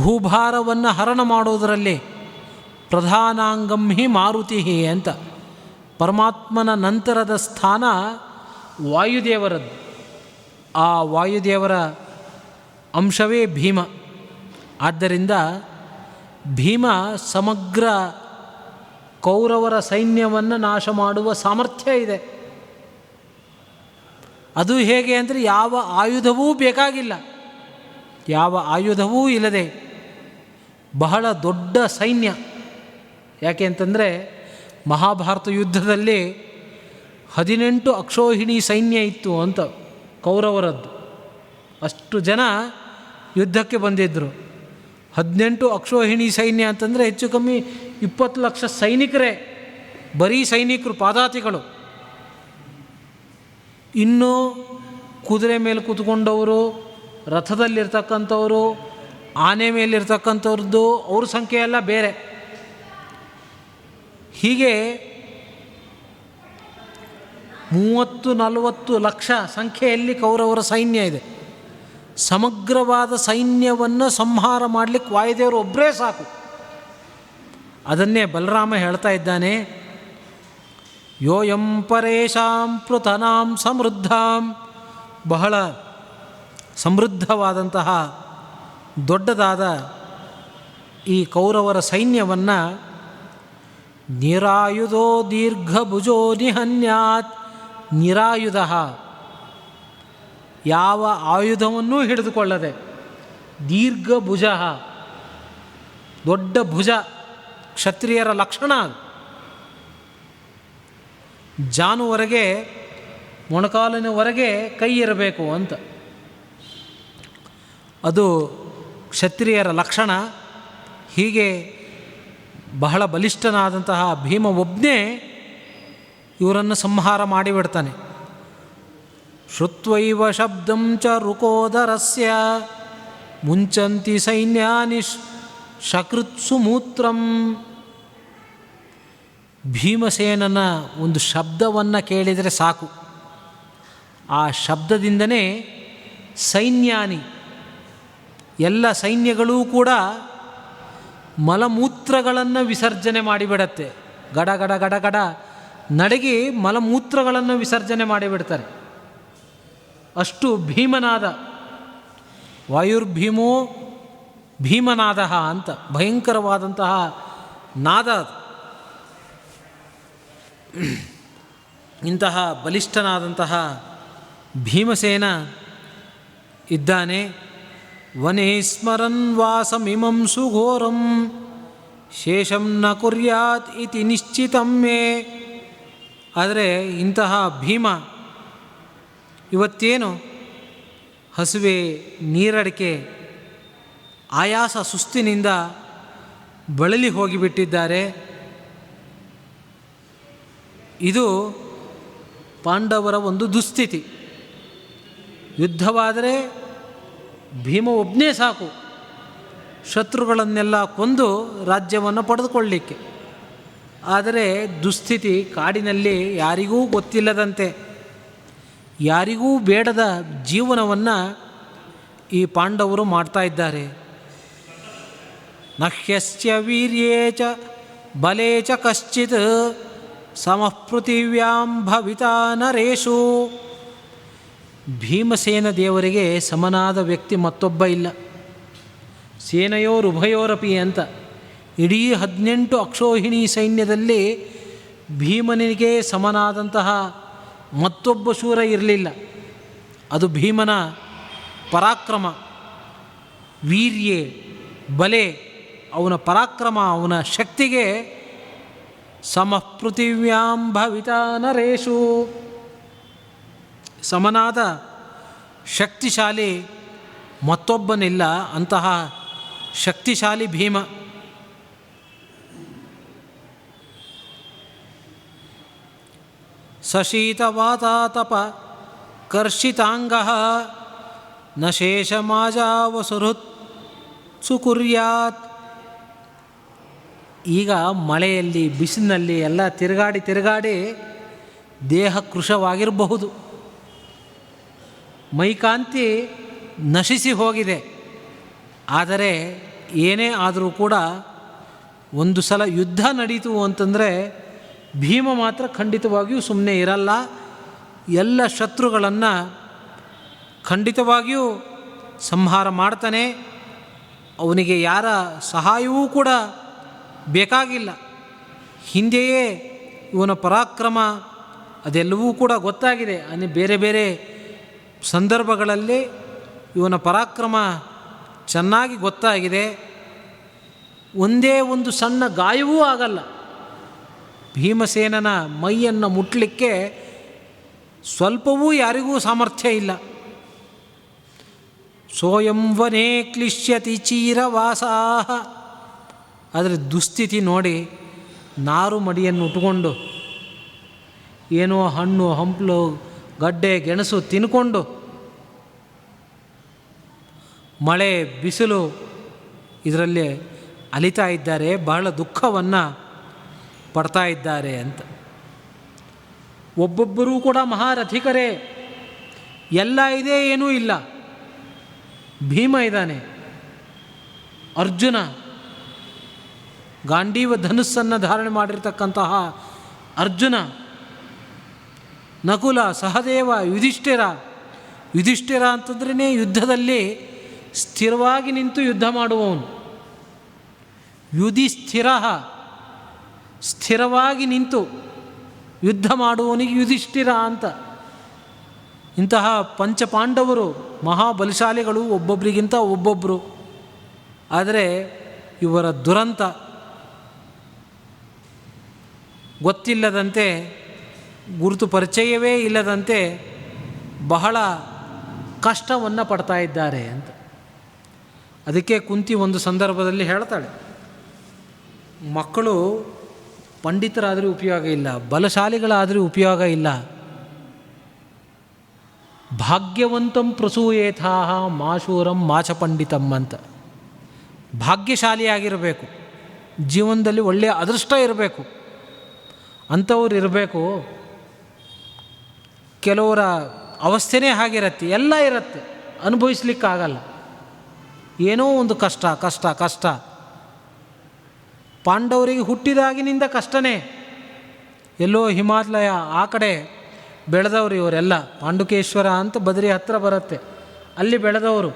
ಭೂಭಾರವನ್ನು ಹರಣ ಮಾಡೋದರಲ್ಲಿ ಪ್ರಧಾನಾಂಗಂ ಹಿ ಮಾರುತಿ ಅಂತ. ಪರಮಾತ್ಮನ ನಂತರದ ಸ್ಥಾನ ವಾಯುದೇವರದ್ದು. ಆ ವಾಯುದೇವರ ಅಂಶವೇ ಭೀಮ. ಆದ್ದರಿಂದ ಭೀಮ ಸಮಗ್ರ ಕೌರವರ ಸೈನ್ಯವನ್ನು ನಾಶ ಮಾಡುವ ಸಾಮರ್ಥ್ಯ ಇದೆ. ಅದು ಹೇಗೆ ಅಂದರೆ ಯಾವ ಆಯುಧವೂ ಬೇಕಾಗಿಲ್ಲ, ಯಾವ ಆಯುಧವೂ ಇಲ್ಲದೆ ಬಹಳ ದೊಡ್ಡ ಸೈನ್ಯ. ಯಾಕೆ ಅಂತಂದರೆ ಮಹಾಭಾರತ ಯುದ್ಧದಲ್ಲಿ 18 ಅಕ್ಷೋಹಿಣಿ ಸೈನ್ಯ ಇತ್ತು ಅಂತ ಕೌರವರದ್ದು. ಅಷ್ಟು ಜನ ಯುದ್ಧಕ್ಕೆ ಬಂದಿದ್ದರು. 18 ಅಕ್ಷೋಹಿಣಿ ಸೈನ್ಯ ಅಂತಂದರೆ ಹೆಚ್ಚು ಕಮ್ಮಿ 20 ಲಕ್ಷ ಸೈನಿಕರೇ, ಬರೀ ಸೈನಿಕರು, ಪಾದಾತಿಗಳು. ಇನ್ನು ಕುದುರೆ ಮೇಲೆ ಕೂತ್ಕೊಂಡವರು, ರಥದಲ್ಲಿರ್ತಕ್ಕಂಥವರು, ಆನೆ ಮೇಲಿರ್ತಕ್ಕಂಥವ್ರದ್ದು, ಅವ್ರ ಸಂಖ್ಯೆ ಎಲ್ಲ ಬೇರೆ. ಹೀಗೆ 30-40 ಲಕ್ಷ ಸಂಖ್ಯೆಯಲ್ಲಿ ಕೌರವರ ಸೈನ್ಯ ಇದೆ. ಸಮಗ್ರವಾದ ಸೈನ್ಯವನ್ನು ಸಂಹಾರ ಮಾಡಲಿಕ್ಕೆ ವಾಯುದೇವರು ಒಬ್ಬರೇ ಸಾಕು. ಅದನ್ನೇ ಬಲರಾಮ ಹೇಳ್ತಾ ಇದ್ದಾನೆ, ಯೋಯಂ ಪರೇಶಾಂ ಪೃತನಾಂ ಸಮೃದ್ಧಾಂ. ಬಹಳ ಸಮೃದ್ಧವಾದಂತಹ ದೊಡ್ಡದಾದ ಈ ಕೌರವರ ಸೈನ್ಯವನ್ನು ನಿರಾಯುಧೋ ದೀರ್ಘಭುಜೋ ನಿಹನ್ಯಾತ್. ನಿರಾಯುಧ, ಯಾವ ಆಯುಧವನ್ನೂ ಹಿಡಿದುಕೊಳ್ಳದೆ, ದೀರ್ಘಭುಜ, ದೊಡ್ಡ ಭುಜ, ಕ್ಷತ್ರಿಯರ ಲಕ್ಷಣ. ಜಾನುವರೆಗೆ ಮೊಣಕಾಲಿನವರೆಗೆ ಕೈ ಇರಬೇಕು ಅಂತ, ಅದು ಕ್ಷತ್ರಿಯರ ಲಕ್ಷಣ. ಹೀಗೆ ಬಹಳ ಬಲಿಷ್ಠನಾದಂತಹ ಭೀಮ ಒಬ್ಬನೇ ಇವರನ್ನು ಸಂಹಾರ ಮಾಡಿಬಿಡ್ತಾನೆ. ಶ್ರುತ್ವೈವ ಶಬ್ದಂ ಚ ರುಕೋದರಸ್ಯ ಮುಂಚಂತಿ ಸೈನ್ಯಾನಿ ಶಕೃತ್ಸು ಮೂತ್ರಂ. ಭೀಮಸೇನನ ಒಂದು ಶಬ್ದವನ್ನು ಕೇಳಿದರೆ ಸಾಕು, ಆ ಶಬ್ದದಿಂದನೇ ಸೈನ್ಯಾನಿ, ಎಲ್ಲ ಸೈನ್ಯಗಳೂ ಕೂಡ ಮಲಮೂತ್ರಗಳನ್ನು ವಿಸರ್ಜನೆ ಮಾಡಿಬಿಡತ್ತೆ. ಗಡ ಗಡ ಗಡ ಗಡ ನಡಗಿ ಮಲಮೂತ್ರಗಳನ್ನು ವಿಸರ್ಜನೆ ಮಾಡಿಬಿಡ್ತಾರೆ. ಅಷ್ಟು ಭೀಮನಾದ. ವಾಯುರ್ಭೀಮೋ ಭೀಮನಾದ ಅಂತ ಭಯಂಕರವಾದಂತಹ ನಾದ. ಇಂತಹ ಬಲಿಷ್ಠನಾದಂತಹ ಭೀಮಸೇನ ಇದ್ದಾನೆ. ವನೇ ಸ್ಮರನ್ ವಾಸಮಿಮಂ ಸುಘೋರಂ ಶೇಷಂ ನ ಕುರ್ಯಾತ್ ಇತಿ ನಿಶ್ಚಿತಂ ಮೇ. ಆದರೆ ಇಂತಹ ಭೀಮ ಇವತ್ತೇನು ಹಸುವೆ, ನೀರಡಿಕೆ, ಆಯಾಸ ಸುಸ್ತಿನಿಂದ ಬಳಲಿ ಹೋಗಿಬಿಟ್ಟಿದ್ದಾರೆ. ಇದು ಪಾಂಡವರ ಒಂದು ದುಸ್ಥಿತಿ. ಯುದ್ಧವಾದರೆ ಭೀಮ ಒಬ್ಬನೇ ಸಾಕು ಶತ್ರುಗಳನ್ನೆಲ್ಲ ಕೊಂದು ರಾಜ್ಯವನ್ನು ಪಡೆದುಕೊಳ್ಳಲಿಕ್ಕೆ. ಆದರೆ ದುಸ್ಥಿತಿ ಕಾಡಿನಲ್ಲಿ ಯಾರಿಗೂ ಗೊತ್ತಿಲ್ಲದಂತೆ, ಯಾರಿಗೂ ಬೇಡದ ಜೀವನವನ್ನು ಈ ಪಾಂಡವರು ಮಾಡ್ತಾ ಇದ್ದಾರೆ. ನಹ್ಯಸ್ಯ ವೀರ್ಯೇ ಚ ಬಲೇ ಚ ಕಶ್ಚಿತ್ ಸಮಃ ಪೃಥಿವ್ಯಾಂ ಭವಿತಾ ನರೇಶು. ಭೀಮಸೇನ ದೇವರಿಗೆ ಸಮನಾದ ವ್ಯಕ್ತಿ ಮತ್ತೊಬ್ಬ ಇಲ್ಲ. ಸೇನೆಯೋರುಭಯೋರಪಿ ಅಂತ ಇಡೀ 18 ಅಕ್ಷೋಹಿಣಿ ಸೈನ್ಯದಲ್ಲಿ ಭೀಮನಿಗೆ ಸಮನಾದಂತಹ ಮತ್ತೊಬ್ಬ ಶೂರ ಇರಲಿಲ್ಲ. ಅದು ಭೀಮನ ಪರಾಕ್ರಮ, ವೀರ್ಯೆ, ಬಲೆ, ಅವನ ಪರಾಕ್ರಮ, ಅವನ ಶಕ್ತಿಗೆ ಸಮಃ ಪೃಥಿವ್ಯಾಂ ಭವಿತಾ ನರೇಶು, ಸಮನಾದ ಶಕ್ತಿಶಾಲಿ ಮತ್ತೊಬ್ಬನಿಲ್ಲ. ಅಂತಹ ಶಕ್ತಿಶಾಲಿ ಭೀಮ. ಸಶೀತವಾತಾತಪ ಕರ್ಷಿತಾಂಗಃ ನ ಶೇಷಮಾಜಾವಸುಹೃತ್ ಸುಕುರ್ಯಾತ್. ಈಗ ಮಳೆಯಲ್ಲಿ ಬಿಸಿಲಿನಲ್ಲಿ ಎಲ್ಲ ತಿರುಗಾಡಿ ದೇಹ ಕೃಶವಾಗಿರಬಹುದು, ಮೈಕಾಂತಿ ನಶಿಸಿ ಹೋಗಿದೆ. ಆದರೆ ಏನೇ ಆದರೂ ಕೂಡ ಒಂದು ಸಲ ಯುದ್ಧ ನಡೀತು ಅಂತಂದರೆ ಭೀಮ ಮಾತ್ರ ಖಂಡಿತವಾಗಿಯೂ ಸುಮ್ಮನೆ ಇರಲ್ಲ. ಎಲ್ಲ ಶತ್ರುಗಳನ್ನು ಖಂಡಿತವಾಗಿಯೂ ಸಂಹಾರ ಮಾಡ್ತಾನೆ. ಅವನಿಗೆ ಯಾರ ಸಹಾಯವೂ ಕೂಡ ಬೇಕಾಗಿಲ್ಲ. ಹಿಂದೆಯೇ ಇವನ ಪರಾಕ್ರಮ ಅದೆಲ್ಲವೂ ಕೂಡ ಗೊತ್ತಾಗಿದೆ. ಬೇರೆ ಬೇರೆ ಸಂದರ್ಭಗಳಲ್ಲಿ ಇವನ ಪರಾಕ್ರಮ ಚೆನ್ನಾಗಿ ಗೊತ್ತಾಗಿದೆ. ಒಂದೇ ಒಂದು ಸಣ್ಣ ಗಾಯವೂ ಆಗಲ್ಲ. ಭೀಮಸೇನನ ಮೈಯನ್ನು ಮುಟ್ಟಲಿಕ್ಕೆ ಸ್ವಲ್ಪವೂ ಯಾರಿಗೂ ಸಾಮರ್ಥ್ಯ ಇಲ್ಲ. ಸೋಯಂ ವನೇ ಕ್ಲಿಶ್ಯತಿ ಚೀರವಾಸಾಹ. ಆದರೆ ದುಸ್ಥಿತಿ ನೋಡಿ, ನಾರು ಮಡಿಯನ್ನು ಉಟ್ಕೊಂಡು ಏನೋ ಹಣ್ಣು ಹಂಪಲು ಗಡ್ಡೆ ಗೆಣಸು ತಿನ್ಕೊಂಡು ಮಳೆ ಬಿಸಿಲು ಇದರಲ್ಲಿ ಅಲಿತಾ ಇದ್ದಾರೆ, ಬಹಳ ದುಃಖವನ್ನು ಪಡ್ತಾ ಇದ್ದಾರೆ ಅಂತ. ಒಬ್ಬೊಬ್ಬರೂ ಕೂಡ ಮಹಾರಥಿಕರೇ, ಎಲ್ಲ ಇದೆ ಏನೂ ಇಲ್ಲ. ಭೀಮ ಇದ್ದಾನೆ, ಅರ್ಜುನ ಗಾಂಡೀವ ಧನುಸ್ಸನ್ನು ಧಾರಣೆ ಮಾಡಿರ್ತಕ್ಕಂತಹ ಅರ್ಜುನ, ನಕುಲ, ಸಹದೇವ, ಯುಧಿಷ್ಠಿರ ಅಂತಂದ್ರೇ ಯುದ್ಧದಲ್ಲಿ ಸ್ಥಿರವಾಗಿ ನಿಂತು ಯುದ್ಧ ಮಾಡುವವನು. ಯುಧಿಷ್ಠಿರ, ಸ್ಥಿರವಾಗಿ ನಿಂತು ಯುದ್ಧ ಮಾಡುವವನಿಗೆ ಯುಧಿಷ್ಠಿರ ಅಂತ. ಇಂತಹ ಪಂಚಪಾಂಡವರು ಮಹಾಬಲಶಾಲಿಗಳು, ಒಬ್ಬೊಬ್ಬರಿಗಿಂತ ಒಬ್ಬೊಬ್ಬರು. ಆದರೆ ಇವರ ದುರಂತ ಗೊತ್ತಿಲ್ಲದಂತೆ, ಗುರುತು ಪರಿಚಯವೇ ಇಲ್ಲದಂತೆ ಬಹಳ ಕಷ್ಟವನ್ನು ಪಡ್ತಾ ಇದ್ದಾರೆ ಅಂತ. ಅದಕ್ಕೆ ಕುಂತಿ ಒಂದು ಸಂದರ್ಭದಲ್ಲಿ ಹೇಳ್ತಾಳೆ, ಮಕ್ಕಳು ಪಂಡಿತರಾದರೂ ಉಪಯೋಗ ಇಲ್ಲ, ಬಲಶಾಲಿಗಳಾದರೂ ಉಪಯೋಗ ಇಲ್ಲ. ಭಾಗ್ಯವಂತಂ ಪ್ರಸೂಯೇಥಾಹ ಮಾಶೂರಂ ಮಾಚ ಪಂಡಿತಂ ಅಂತ. ಭಾಗ್ಯಶಾಲಿಯಾಗಿರಬೇಕು, ಜೀವನದಲ್ಲಿ ಒಳ್ಳೆಯ ಅದೃಷ್ಟ ಇರಬೇಕು, ಅಂಥವ್ರು ಇರಬೇಕು. ಕೆಲವರ ಅವಸ್ಥೆನೇ ಹಾಗಿರತ್ತೆ, ಎಲ್ಲ ಇರುತ್ತೆ, ಅನುಭವಿಸ್ಲಿಕ್ಕಾಗಲ್ಲ. ಏನೋ ಒಂದು ಕಷ್ಟ ಕಷ್ಟ ಕಷ್ಟ. ಪಾಂಡವರಿಗೆ ಹುಟ್ಟಿದಾಗಿನಿಂದ ಕಷ್ಟನೇ. ಎಲ್ಲೋ ಹಿಮಾಲಯ ಆ ಕಡೆ ಬೆಳೆದವರು ಇವರೆಲ್ಲ. ಪಾಂಡುಕೇಶ್ವರ ಅಂತ ಬದರಿ ಹತ್ತಿರ ಬರುತ್ತೆ, ಅಲ್ಲಿ ಬೆಳೆದವರು.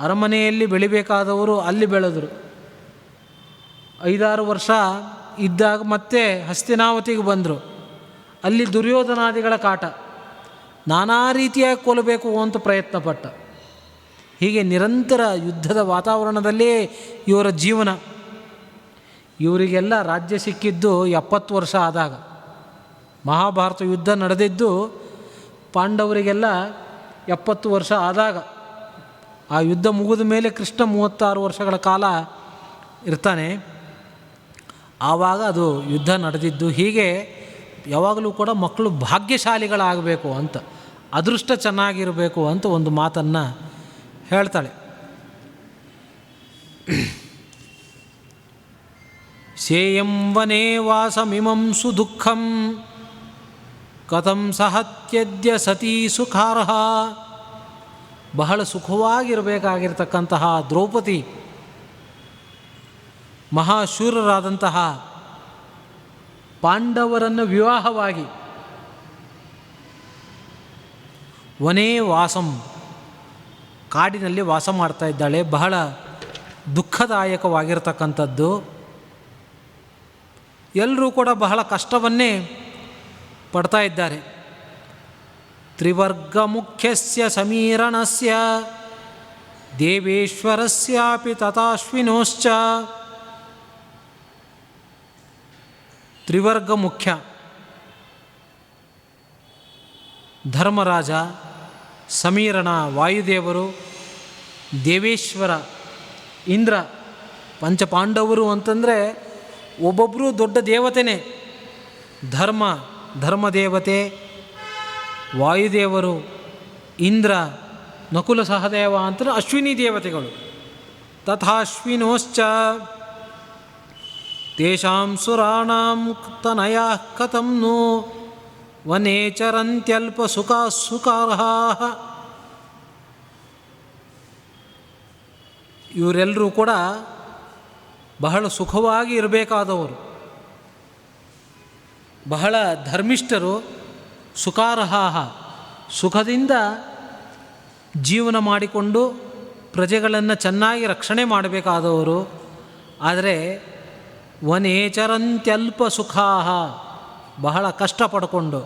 ಅರಮನೆಯಲ್ಲಿ ಬೆಳಿಬೇಕಾದವರು ಅಲ್ಲಿ ಬೆಳೆದರು. 5-6 ವರ್ಷ ಇದ್ದಾಗ ಮತ್ತೆ ಹಸ್ತಿನಾವತಿಗೆ ಬಂದರು. ಅಲ್ಲಿ ದುರ್ಯೋಧನಾದಿಗಳ ಕಾಟ, ನಾನಾ ರೀತಿಯಾಗಿ ಕೊಲ್ಲಬೇಕು ಅಂತ ಪ್ರಯತ್ನಪಟ್ಟ. ಹೀಗೆ ನಿರಂತರ ಯುದ್ಧದ ವಾತಾವರಣದಲ್ಲೇ ಇವರ ಜೀವನ. ಇವರಿಗೆಲ್ಲ ರಾಜ್ಯ ಸಿಕ್ಕಿದ್ದು 70 ವರ್ಷ ಆದಾಗ. ಮಹಾಭಾರತ ಯುದ್ಧ ನಡೆದಿದ್ದು ಪಾಂಡವರಿಗೆಲ್ಲ 70 ವರ್ಷ ಆದಾಗ. ಆ ಯುದ್ಧ ಮುಗಿದ ಮೇಲೆ ಕೃಷ್ಣ 36 ವರ್ಷಗಳ ಕಾಲ ಇರ್ತಾನೆ. ಆವಾಗ ಅದು ಯುದ್ಧ ನಡೆದಿದ್ದು. ಹೀಗೆ ಯಾವಾಗಲೂ ಕೂಡ ಮಕ್ಕಳು ಭಾಗ್ಯಶಾಲಿಗಳಾಗಬೇಕು ಅಂತ, ಅದೃಷ್ಟ ಚೆನ್ನಾಗಿರಬೇಕು ಅಂತ ಒಂದು ಮಾತನ್ನು ಹೇಳ್ತಾಳೆ. ಸೇಯಂ ವನೇ ವಾಸಮಿಮಂ ಸುದುಃಖಂ ಕಥಂ ಸಹತ್ಯದ್ಯ ಸತೀ ಸುಖಾರ್ಹ. ಬಹಳ ಸುಖವಾಗಿರಬೇಕಾಗಿರ್ತಕ್ಕಂತಹ ದ್ರೌಪದಿ ಮಹಾಶೂರರಾದಂತಹ ಪಾಂಡವರನ್ನು ವಿವಾಹವಾಗಿ ವನೇ ವಾಸಂ, ಕಾಡಿನಲ್ಲಿ ವಾಸ ಮಾಡ್ತಾ ಇದ್ದಾಳೆ. ಬಹಳ ದುಃಖದಾಯಕವಾಗಿರ್ತಕ್ಕಂಥದ್ದು. ಎಲ್ಲರೂ ಕೂಡ ಬಹಳ ಕಷ್ಟವನ್ನೇ ಪಡ್ತಾ ಇದ್ದಾರೆ. ತ್ರಿವರ್ಗ ಮುಖ್ಯಸ್ಯ ಸಮೀರಣಸ್ಯ ದೇವೇಶ್ವರಸ್ಯಾಪಿ ತಥಾಶ್ವಿನೋಶ್ಚ. ತ್ರಿವರ್ಗ ಮುಖ್ಯ ಧರ್ಮರಾಜ, ಸಮೀರಣ ವಾಯುದೇವರು, ದೇವೇಶ್ವರ ಇಂದ್ರ. ಪಂಚಪಾಂಡವರು ಅಂತಂದರೆ ಒಬ್ಬೊಬ್ಬರು ದೊಡ್ಡ ದೇವತೆನೇ. ಧರ್ಮದೇವತೆ, ವಾಯುದೇವರು, ಇಂದ್ರ, ನಕುಲ ಸಹದೇವ ಅಂತ ಅಶ್ವಿನಿ ದೇವತೆಗಳು. ತಥಾಶ್ವಿನೋಶ್ಚ ತೇಷಾಂ ಸುರಾಣಾಂ ತನಯ ಕಥಂ ನು ವನೇ ಚರಂತ್ಯಲ್ಪ ಸುಖಾರ್ಹಾಃ. ಇವರೆಲ್ಲರೂ ಕೂಡ ಬಹಳ ಸುಖವಾಗಿ ಇರಬೇಕಾದವರು, ಬಹಳ ಧರ್ಮಿಷ್ಠರು. ಸುಖಾರ್ಹಾಃ, ಸುಖದಿಂದ ಜೀವನ ಮಾಡಿಕೊಂಡು ಪ್ರಜೆಗಳನ್ನು ಚೆನ್ನಾಗಿ ರಕ್ಷಣೆ ಮಾಡಬೇಕಾದವರು. ಆದರೆ ವನೇಚರಂತ್ಯಲ್ಪ ಸುಖಾಹ, ಬಹಳ ಕಷ್ಟ ಪಡ್ಕೊಂಡು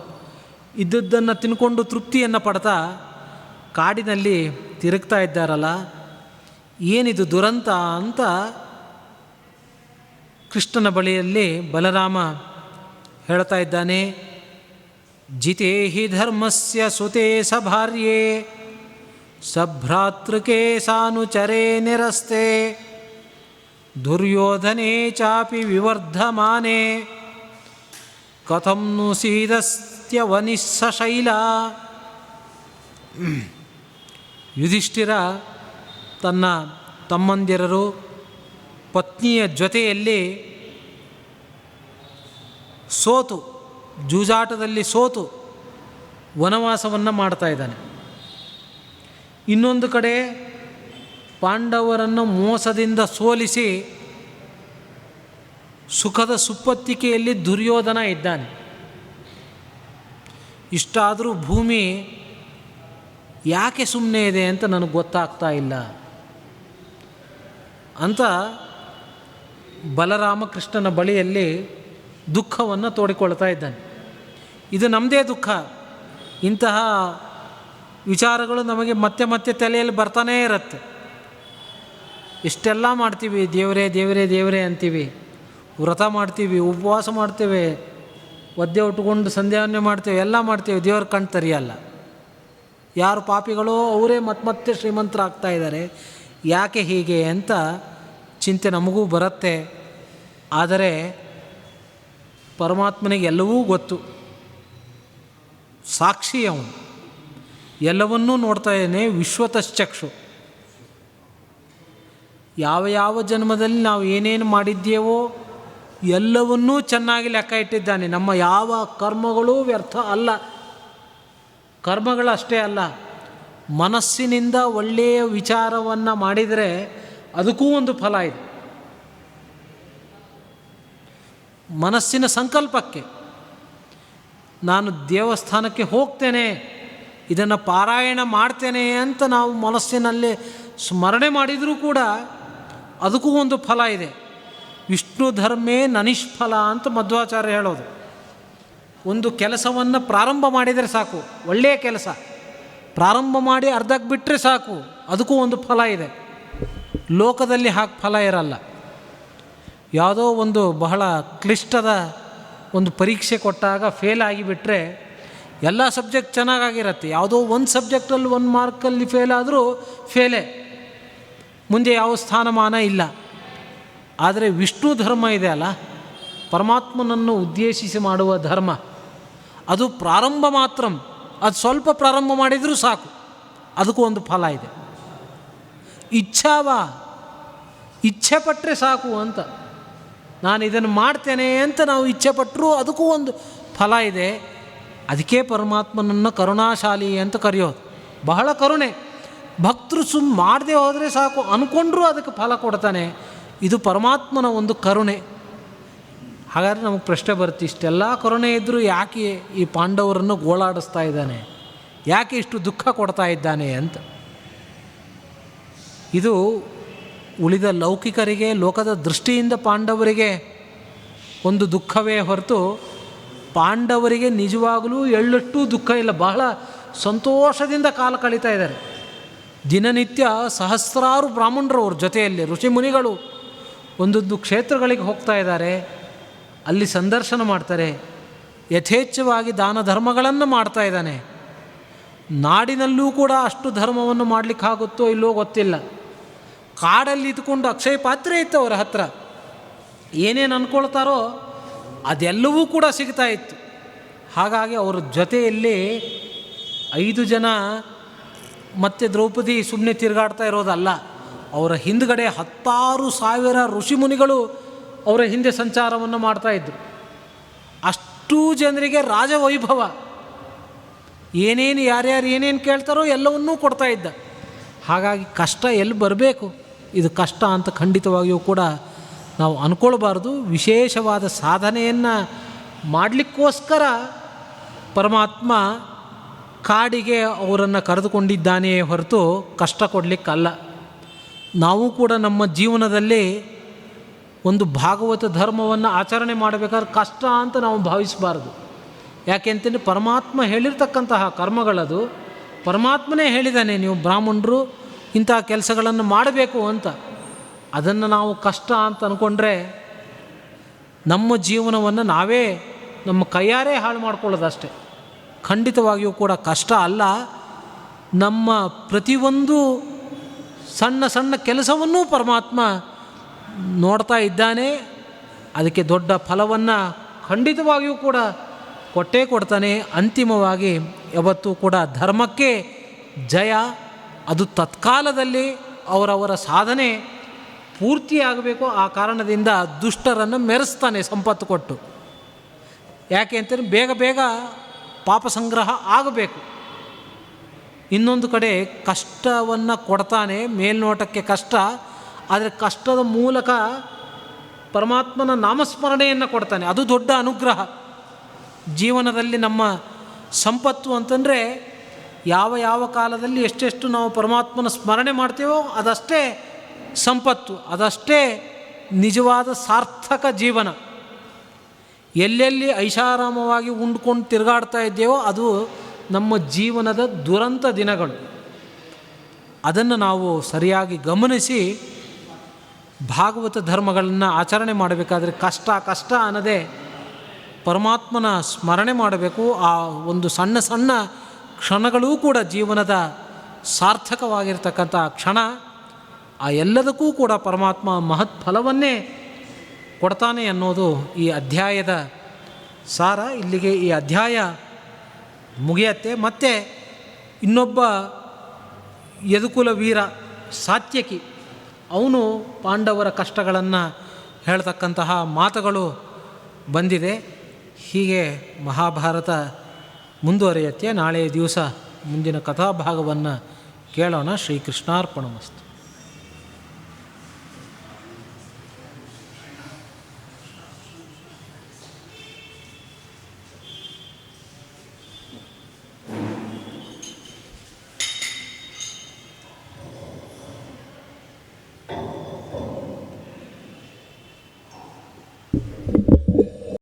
ಇದ್ದದ್ದನ್ನು ತಿನ್ಕೊಂಡು ತೃಪ್ತಿಯನ್ನು ಪಡ್ತಾ ಕಾಡಿನಲ್ಲಿ ತಿರುಗ್ತಾ ಇದ್ದಾರಲ್ಲ, ಏನಿದು ದುರಂತ ಅಂತ ಕೃಷ್ಣನ ಬಳಿಯಲ್ಲಿ ಬಲರಾಮ ಹೇಳ್ತಾ ಇದ್ದಾನೆ. ಜಿತೇ ಹಿ ಧರ್ಮಸ್ಯ ಸುತೆ ಸಭಾರ್ಯೆ ಸಭ್ರಾತೃಕೆ ಸಾನುಚರೇ ನಿರಸ್ತೆ ದುರ್ಯೋಧನೆ ಚಾಪಿ ವಿವರ್ಧಮಾನೆ ಕಥಂ ನು ಸೀದಸ್ತ್ಯವನಿಸ್ಸಶೈಲ. ಯುಧಿಷ್ಠಿರ ತನ್ನ ತಮ್ಮಂದಿರರು ಪತ್ನಿಯ ಜೊತೆಯಲ್ಲಿ ಸೋತು, ಜೂಜಾಟದಲ್ಲಿ ಸೋತು ವನವಾಸವನ್ನು ಮಾಡ್ತಾ ಇದ್ದಾನೆ. ಇನ್ನೊಂದು ಕಡೆ ಪಾಂಡವರನ್ನು ಮೋಸದಿಂದ ಸೋಲಿಸಿ ಸುಖದ ಸುಪ್ಪತ್ತಿಕೆಯಲ್ಲಿ ದುರ್ಯೋಧನ ಇದ್ದಾನೆ. ಇಷ್ಟಾದರೂ ಭೂಮಿ ಯಾಕೆ ಸುಮ್ಮನೆ ಇದೆ ಅಂತ ನನಗೆ ಗೊತ್ತಾಗ್ತಾ ಇಲ್ಲ ಅಂತ ಬಲರಾಮ ಕೃಷ್ಣನ ಬಳಿಯಲ್ಲಿ ದುಃಖವನ್ನು ತೋಡಿಕೊಳ್ತಾ ಇದ್ದಾನೆ. ಇದು ನಮ್ಮದೇ ದುಃಖ. ಇಂತಹ ವಿಚಾರಗಳು ನಮಗೆ ಮತ್ತೆ ಮತ್ತೆ ತಲೆಯಲ್ಲಿ ಬರ್ತಾನೇ ಇರುತ್ತೆ. ಇಷ್ಟೆಲ್ಲ ಮಾಡ್ತೀವಿ, ದೇವರೇ ದೇವರೇ ದೇವರೇ ಅಂತೀವಿ, ವ್ರತ ಮಾಡ್ತೀವಿ, ಉಪವಾಸ ಮಾಡ್ತೇವೆ, ಒದ್ದೆ ಉಟ್ಕೊಂಡು ಸಂಧ್ಯಾವನ್ನೇ ಮಾಡ್ತೇವೆ, ಎಲ್ಲ ಮಾಡ್ತೇವೆ, ದೇವ್ರ ಕಣ್ಣು ತೆರೆಯಲ್ಲ. ಯಾರು ಪಾಪಿಗಳೋ ಅವರೇ ಮತ್ತೆ ಶ್ರೀಮಂತರಾಗ್ತಾ ಇದ್ದಾರೆ. ಯಾಕೆ ಹೀಗೆ ಅಂತ ಚಿಂತೆ ನಮಗೂ ಬರುತ್ತೆ. ಆದರೆ ಪರಮಾತ್ಮನಿಗೆ ಎಲ್ಲವೂ ಗೊತ್ತು, ಸಾಕ್ಷಿ ಅವನು, ಎಲ್ಲವನ್ನೂ ನೋಡ್ತಾ ಇದ್ದಾನೆ. ವಿಶ್ವತಶ್ಚಕ್ಷು. ಯಾವ ಯಾವ ಜನ್ಮದಲ್ಲಿ ನಾವು ಏನೇನು ಮಾಡಿದ್ದೇವೋ ಎಲ್ಲವನ್ನೂ ಚೆನ್ನಾಗಿ ಲೆಕ್ಕ ಇಟ್ಟಿದ್ದಾನೆ. ನಮ್ಮ ಯಾವ ಕರ್ಮಗಳೂ ವ್ಯರ್ಥ ಅಲ್ಲ. ಕರ್ಮಗಳಷ್ಟೇ ಅಲ್ಲ, ಮನಸ್ಸಿನಿಂದ ಒಳ್ಳೆಯ ವಿಚಾರವನ್ನು ಮಾಡಿದರೆ ಅದಕ್ಕೂ ಒಂದು ಫಲ ಇದೆ. ಮನಸ್ಸಿನ ಸಂಕಲ್ಪಕ್ಕೆ, ನಾನು ದೇವಸ್ಥಾನಕ್ಕೆ ಹೋಗ್ತೇನೆ, ಇದನ್ನು ಪಾರಾಯಣ ಮಾಡ್ತೇನೆ ಅಂತ ನಾವು ಮನಸ್ಸಿನಲ್ಲಿ ಸ್ಮರಣೆ ಮಾಡಿದರೂ ಕೂಡ ಅದಕ್ಕೂ ಒಂದು ಫಲ ಇದೆ. ವಿಷ್ಣು ಧರ್ಮೇ ನನಿಷ್ಫಲ ಅಂತ ಮಧ್ವಾಚಾರ್ಯ ಹೇಳೋದು. ಒಂದು ಕೆಲಸವನ್ನು ಪ್ರಾರಂಭ ಮಾಡಿದರೆ ಸಾಕು, ಒಳ್ಳೆಯ ಕೆಲಸ ಪ್ರಾರಂಭ ಮಾಡಿ ಅರ್ಧಕ್ಕೆ ಬಿಟ್ಟರೆ ಸಾಕು, ಅದಕ್ಕೂ ಒಂದು ಫಲ ಇದೆ. ಲೋಕದಲ್ಲಿ ಹಾಗೆ ಫಲ ಇರಲ್ಲ. ಯಾವುದೋ ಒಂದು ಬಹಳ ಕ್ಲಿಷ್ಟದ ಒಂದು ಪರೀಕ್ಷೆ ಕೊಟ್ಟಾಗ ಫೇಲ್ ಆಗಿಬಿಟ್ರೆ ಎಲ್ಲ ಸಬ್ಜೆಕ್ಟ್ ಚೆನ್ನಾಗಿರುತ್ತೆ, ಯಾವುದೋ ಒಂದು ಸಬ್ಜೆಕ್ಟಲ್ಲಿ 1 ಮಾರ್ಕಲ್ಲಿ ಫೇಲ್ ಆದರೂ ಫೇಲೇ, ಮುಂದೆ ಯಾವ ಸ್ಥಾನಮಾನ ಇಲ್ಲ. ಆದರೆ ವಿಷ್ಣು ಧರ್ಮ ಇದೆ ಅಲ್ಲ, ಪರಮಾತ್ಮನನ್ನು ಉದ್ದೇಶಿಸಿ ಮಾಡುವ ಧರ್ಮ, ಅದು ಪ್ರಾರಂಭ ಮಾತ್ರ, ಅದು ಸ್ವಲ್ಪ ಪ್ರಾರಂಭ ಮಾಡಿದರೂ ಸಾಕು, ಅದಕ್ಕೂ ಒಂದು ಫಲ ಇದೆ. ಇಚ್ಛೆ ಪಟ್ಟರೆ ಸಾಕು ಅಂತ, ನಾನು ಇದನ್ನು ಮಾಡ್ತೇನೆ ಅಂತ ನಾವು ಇಚ್ಛೆ ಪಟ್ಟರೂ ಅದಕ್ಕೂ ಒಂದು ಫಲ ಇದೆ. ಅದಕ್ಕೆ ಪರಮಾತ್ಮನನ್ನು ಕರುಣಾಶಾಲಿ ಅಂತ ಕರೆಯೋದು. ಬಹಳ ಕರುಣೆ. ಭಕ್ತರು ಮಾಡದೆ ಹೋದರೆ ಸಾಕು ಅಂದ್ಕೊಂಡ್ರೂ ಅದಕ್ಕೆ ಫಲ ಕೊಡ್ತಾನೆ. ಇದು ಪರಮಾತ್ಮನ ಒಂದು ಕರುಣೆ. ಹಾಗಾದರೆ ನಮಗೆ ಪ್ರಶ್ನೆ ಬರುತ್ತೆ, ಇಷ್ಟೆಲ್ಲ ಕರುಣೆ ಇದ್ದರೂ ಯಾಕೆ ಈ ಪಾಂಡವರನ್ನು ಗೋಳಾಡಿಸ್ತಾ ಇದ್ದಾನೆ, ಯಾಕೆ ಇಷ್ಟು ದುಃಖ ಕೊಡ್ತಾ ಇದ್ದಾನೆ ಅಂತ. ಇದು ಉಳಿದ ಲೌಕಿಕರಿಗೆ, ಲೋಕದ ದೃಷ್ಟಿಯಿಂದ ಪಾಂಡವರಿಗೆ ಒಂದು ದುಃಖವೇ ಹೊರತು ಪಾಂಡವರಿಗೆ ನಿಜವಾಗಲೂ ಎಳ್ಳಷ್ಟು ದುಃಖ ಇಲ್ಲ. ಬಹಳ ಸಂತೋಷದಿಂದ ಕಾಲ ಕಳೀತಾ ಇದ್ದಾರೆ. ದಿನನಿತ್ಯ ಸಹಸ್ರಾರು ಬ್ರಾಹ್ಮಣರು ಅವ್ರ ಜೊತೆಯಲ್ಲಿ, ಋಷಿಮುನಿಗಳು ಒಂದೊಂದು ಕ್ಷೇತ್ರಗಳಿಗೆ ಹೋಗ್ತಾ ಇದ್ದಾರೆ, ಅಲ್ಲಿ ಸಂದರ್ಶನ ಮಾಡ್ತಾರೆ, ಯಥೇಚ್ಛವಾಗಿ ದಾನ ಧರ್ಮಗಳನ್ನು ಮಾಡ್ತಾ ಇದ್ದಾನೆ. ನಾಡಿನಲ್ಲೂ ಕೂಡ ಅಷ್ಟು ಧರ್ಮವನ್ನು ಮಾಡಲಿಕ್ಕಾಗುತ್ತೋ ಇಲ್ಲೋ ಗೊತ್ತಿಲ್ಲ. ಕಾಡಲ್ಲಿ ಇದ್ಕೊಂಡು ಅಕ್ಷಯ ಪಾತ್ರೆ ಇತ್ತು ಅವರ ಹತ್ರ, ಏನೇನು ಅಂದ್ಕೊಳ್ತಾರೋ ಅದೆಲ್ಲವೂ ಕೂಡ ಸಿಗ್ತಾ ಇತ್ತು. ಹಾಗಾಗಿ ಅವ್ರ ಜೊತೆಯಲ್ಲಿ 5 ಜನ ಮತ್ತು ದ್ರೌಪದಿ ಸುಮ್ಮನೆ ತಿರುಗಾಡ್ತಾ ಇರೋದಲ್ಲ, ಅವರ ಹಿಂದುಗಡೆ 16,000 ಋಷಿಮುನಿಗಳು ಅವರ ಹಿಂದೆ ಸಂಚಾರವನ್ನು ಮಾಡ್ತಾಯಿದ್ರು. ಅಷ್ಟೂ ಜನರಿಗೆ ರಾಜವೈಭವ, ಏನೇನು ಯಾರ್ಯಾರು ಏನೇನು ಕೇಳ್ತಾರೋ ಎಲ್ಲವನ್ನೂ ಕೊಡ್ತಾ ಇದ್ದ. ಹಾಗಾಗಿ ಕಷ್ಟ ಎಲ್ಲಿ ಬರಬೇಕು, ಇದು ಕಷ್ಟ ಅಂತ ಖಂಡಿತವಾಗಿಯೂ ಕೂಡ ನಾವು ಅಂದ್ಕೊಳ್ಬಾರ್ದು. ವಿಶೇಷವಾದ ಸಾಧನೆಯನ್ನು ಮಾಡಲಿಕ್ಕೋಸ್ಕರ ಪರಮಾತ್ಮ ಕಾಡಿಗೆ ಅವರನ್ನು ಕರೆದುಕೊಂಡಿದ್ದಾನೆಯೇ ಹೊರತು ಕಷ್ಟ ಕೊಡಲಿಕ್ಕಲ್ಲ. ನಾವು ಕೂಡ ನಮ್ಮ ಜೀವನದಲ್ಲಿ ಒಂದು ಭಾಗವತ ಧರ್ಮವನ್ನು ಆಚರಣೆ ಮಾಡಬೇಕಾದ್ರೆ ಕಷ್ಟ ಅಂತ ನಾವು ಭಾವಿಸಬಾರ್ದು. ಯಾಕೆಂತಂದರೆ ಪರಮಾತ್ಮ ಹೇಳಿರ್ತಕ್ಕಂತಹ ಕರ್ಮಗಳದು, ಪರಮಾತ್ಮನೇ ಹೇಳಿದ್ದಾನೆ ನೀವು ಬ್ರಾಹ್ಮಣರು ಇಂಥ ಕೆಲಸಗಳನ್ನು ಮಾಡಬೇಕು ಅಂತ. ಅದನ್ನು ನಾವು ಕಷ್ಟ ಅಂತ ಅಂದ್ಕೊಂಡ್ರೆ ನಮ್ಮ ಜೀವನವನ್ನು ನಾವೇ ನಮ್ಮ ಕೈಯಾರೇ ಹಾಳು ಮಾಡ್ಕೊಳ್ಳೋದಷ್ಟೆ. ಖಂಡಿತವಾಗಿಯೂ ಕೂಡ ಕಷ್ಟ ಅಲ್ಲ. ನಮ್ಮ ಪ್ರತಿಯೊಂದು ಸಣ್ಣ ಸಣ್ಣ ಕೆಲಸವನ್ನೂ ಪರಮಾತ್ಮ ನೋಡ್ತಾ ಇದ್ದಾನೆ. ಅದಕ್ಕೆ ದೊಡ್ಡ ಫಲವನ್ನು ಖಂಡಿತವಾಗಿಯೂ ಕೂಡ ಕೊಟ್ಟೇ ಕೊಡ್ತಾನೆ. ಅಂತಿಮವಾಗಿ ಯಾವತ್ತೂ ಕೂಡ ಧರ್ಮಕ್ಕೆ ಜಯ. ಅದು ತತ್ಕಾಲದಲ್ಲಿ ಅವರವರ ಸಾಧನೆ ಪೂರ್ತಿಯಾಗಬೇಕು. ಆ ಕಾರಣದಿಂದ ದುಷ್ಟರನ್ನು ಮೆರೆಸ್ತಾನೆ ಸಂಪತ್ತು ಕೊಟ್ಟು. ಯಾಕೆ ಅಂತಂದರೆ ಬೇಗ ಬೇಗ ಪಾಪ ಸಂಗ್ರಹ ಆಗಬೇಕು. ಇನ್ನೊಂದು ಕಡೆ ಕಷ್ಟವನ್ನು ಕೊಡ್ತಾನೆ, ಮೇಲ್ನೋಟಕ್ಕೆ ಕಷ್ಟ, ಆದರೆ ಕಷ್ಟದ ಮೂಲಕ ಪರಮಾತ್ಮನ ನಾಮಸ್ಮರಣೆಯನ್ನು ಕೊಡ್ತಾನೆ. ಅದು ದೊಡ್ಡ ಅನುಗ್ರಹ. ಜೀವನದಲ್ಲಿ ನಮ್ಮ ಸಂಪತ್ತು ಅಂತಂದರೆ ಯಾವ ಯಾವ ಕಾಲದಲ್ಲಿ ಎಷ್ಟೆಷ್ಟು ನಾವು ಪರಮಾತ್ಮನ ಸ್ಮರಣೆ ಮಾಡ್ತೀವೋ ಅದಷ್ಟೇ ಸಂಪತ್ತು, ಅದಷ್ಟೇ ನಿಜವಾದ ಸಾರ್ಥಕ ಜೀವನ. ಎಲ್ಲೆಲ್ಲಿ ಐಷಾರಾಮವಾಗಿ ಉಂಡ್ಕೊಂಡು ತಿರುಗಾಡ್ತಾ ಇದ್ದೇವೋ ಅದು ನಮ್ಮ ಜೀವನದ ದುರಂತ ದಿನಗಳು. ಅದನ್ನು ನಾವು ಸರಿಯಾಗಿ ಗಮನಿಸಿ ಭಾಗವತ ಧರ್ಮಗಳನ್ನು ಆಚರಣೆ ಮಾಡಬೇಕಾದ್ರೆ ಕಷ್ಟ ಕಷ್ಟ ಅನ್ನದೇ ಪರಮಾತ್ಮನ ಸ್ಮರಣೆ ಮಾಡಬೇಕು. ಆ ಒಂದು ಸಣ್ಣ ಸಣ್ಣ ಕ್ಷಣಗಳೂ ಕೂಡ ಜೀವನದ ಸಾರ್ಥಕವಾಗಿರ್ತಕ್ಕಂಥ ಕ್ಷಣ. ಆ ಎಲ್ಲದಕ್ಕೂ ಕೂಡ ಪರಮಾತ್ಮ ಮಹತ್ ಫಲವನ್ನೇ ಕೊಡ್ತಾನೆ ಅನ್ನೋದು ಈ ಅಧ್ಯಾಯದ ಸಾರ. ಇಲ್ಲಿಗೆ ಈ ಅಧ್ಯಾಯ ಮುಗಿಯತ್ತೆ. ಮತ್ತು ಇನ್ನೊಬ್ಬ ಯದುಕುಲ ವೀರ ಸಾತ್ಯಕಿ, ಅವನು ಪಾಂಡವರ ಕಷ್ಟಗಳನ್ನು ಹೇಳ್ತಕ್ಕಂತಹ ಮಾತುಗಳು ಬಂದಿದೆ. ಹೀಗೆ ಮಹಾಭಾರತ ಮುಂದುವರಿಯುತ್ತೆ. ನಾಳೆಯ ದಿವಸ ಮುಂದಿನ ಕಥಾಭಾಗವನ್ನು ಕೇಳೋಣ. ಶ್ರೀಕೃಷ್ಣಾರ್ಪಣಮಸ್ತು.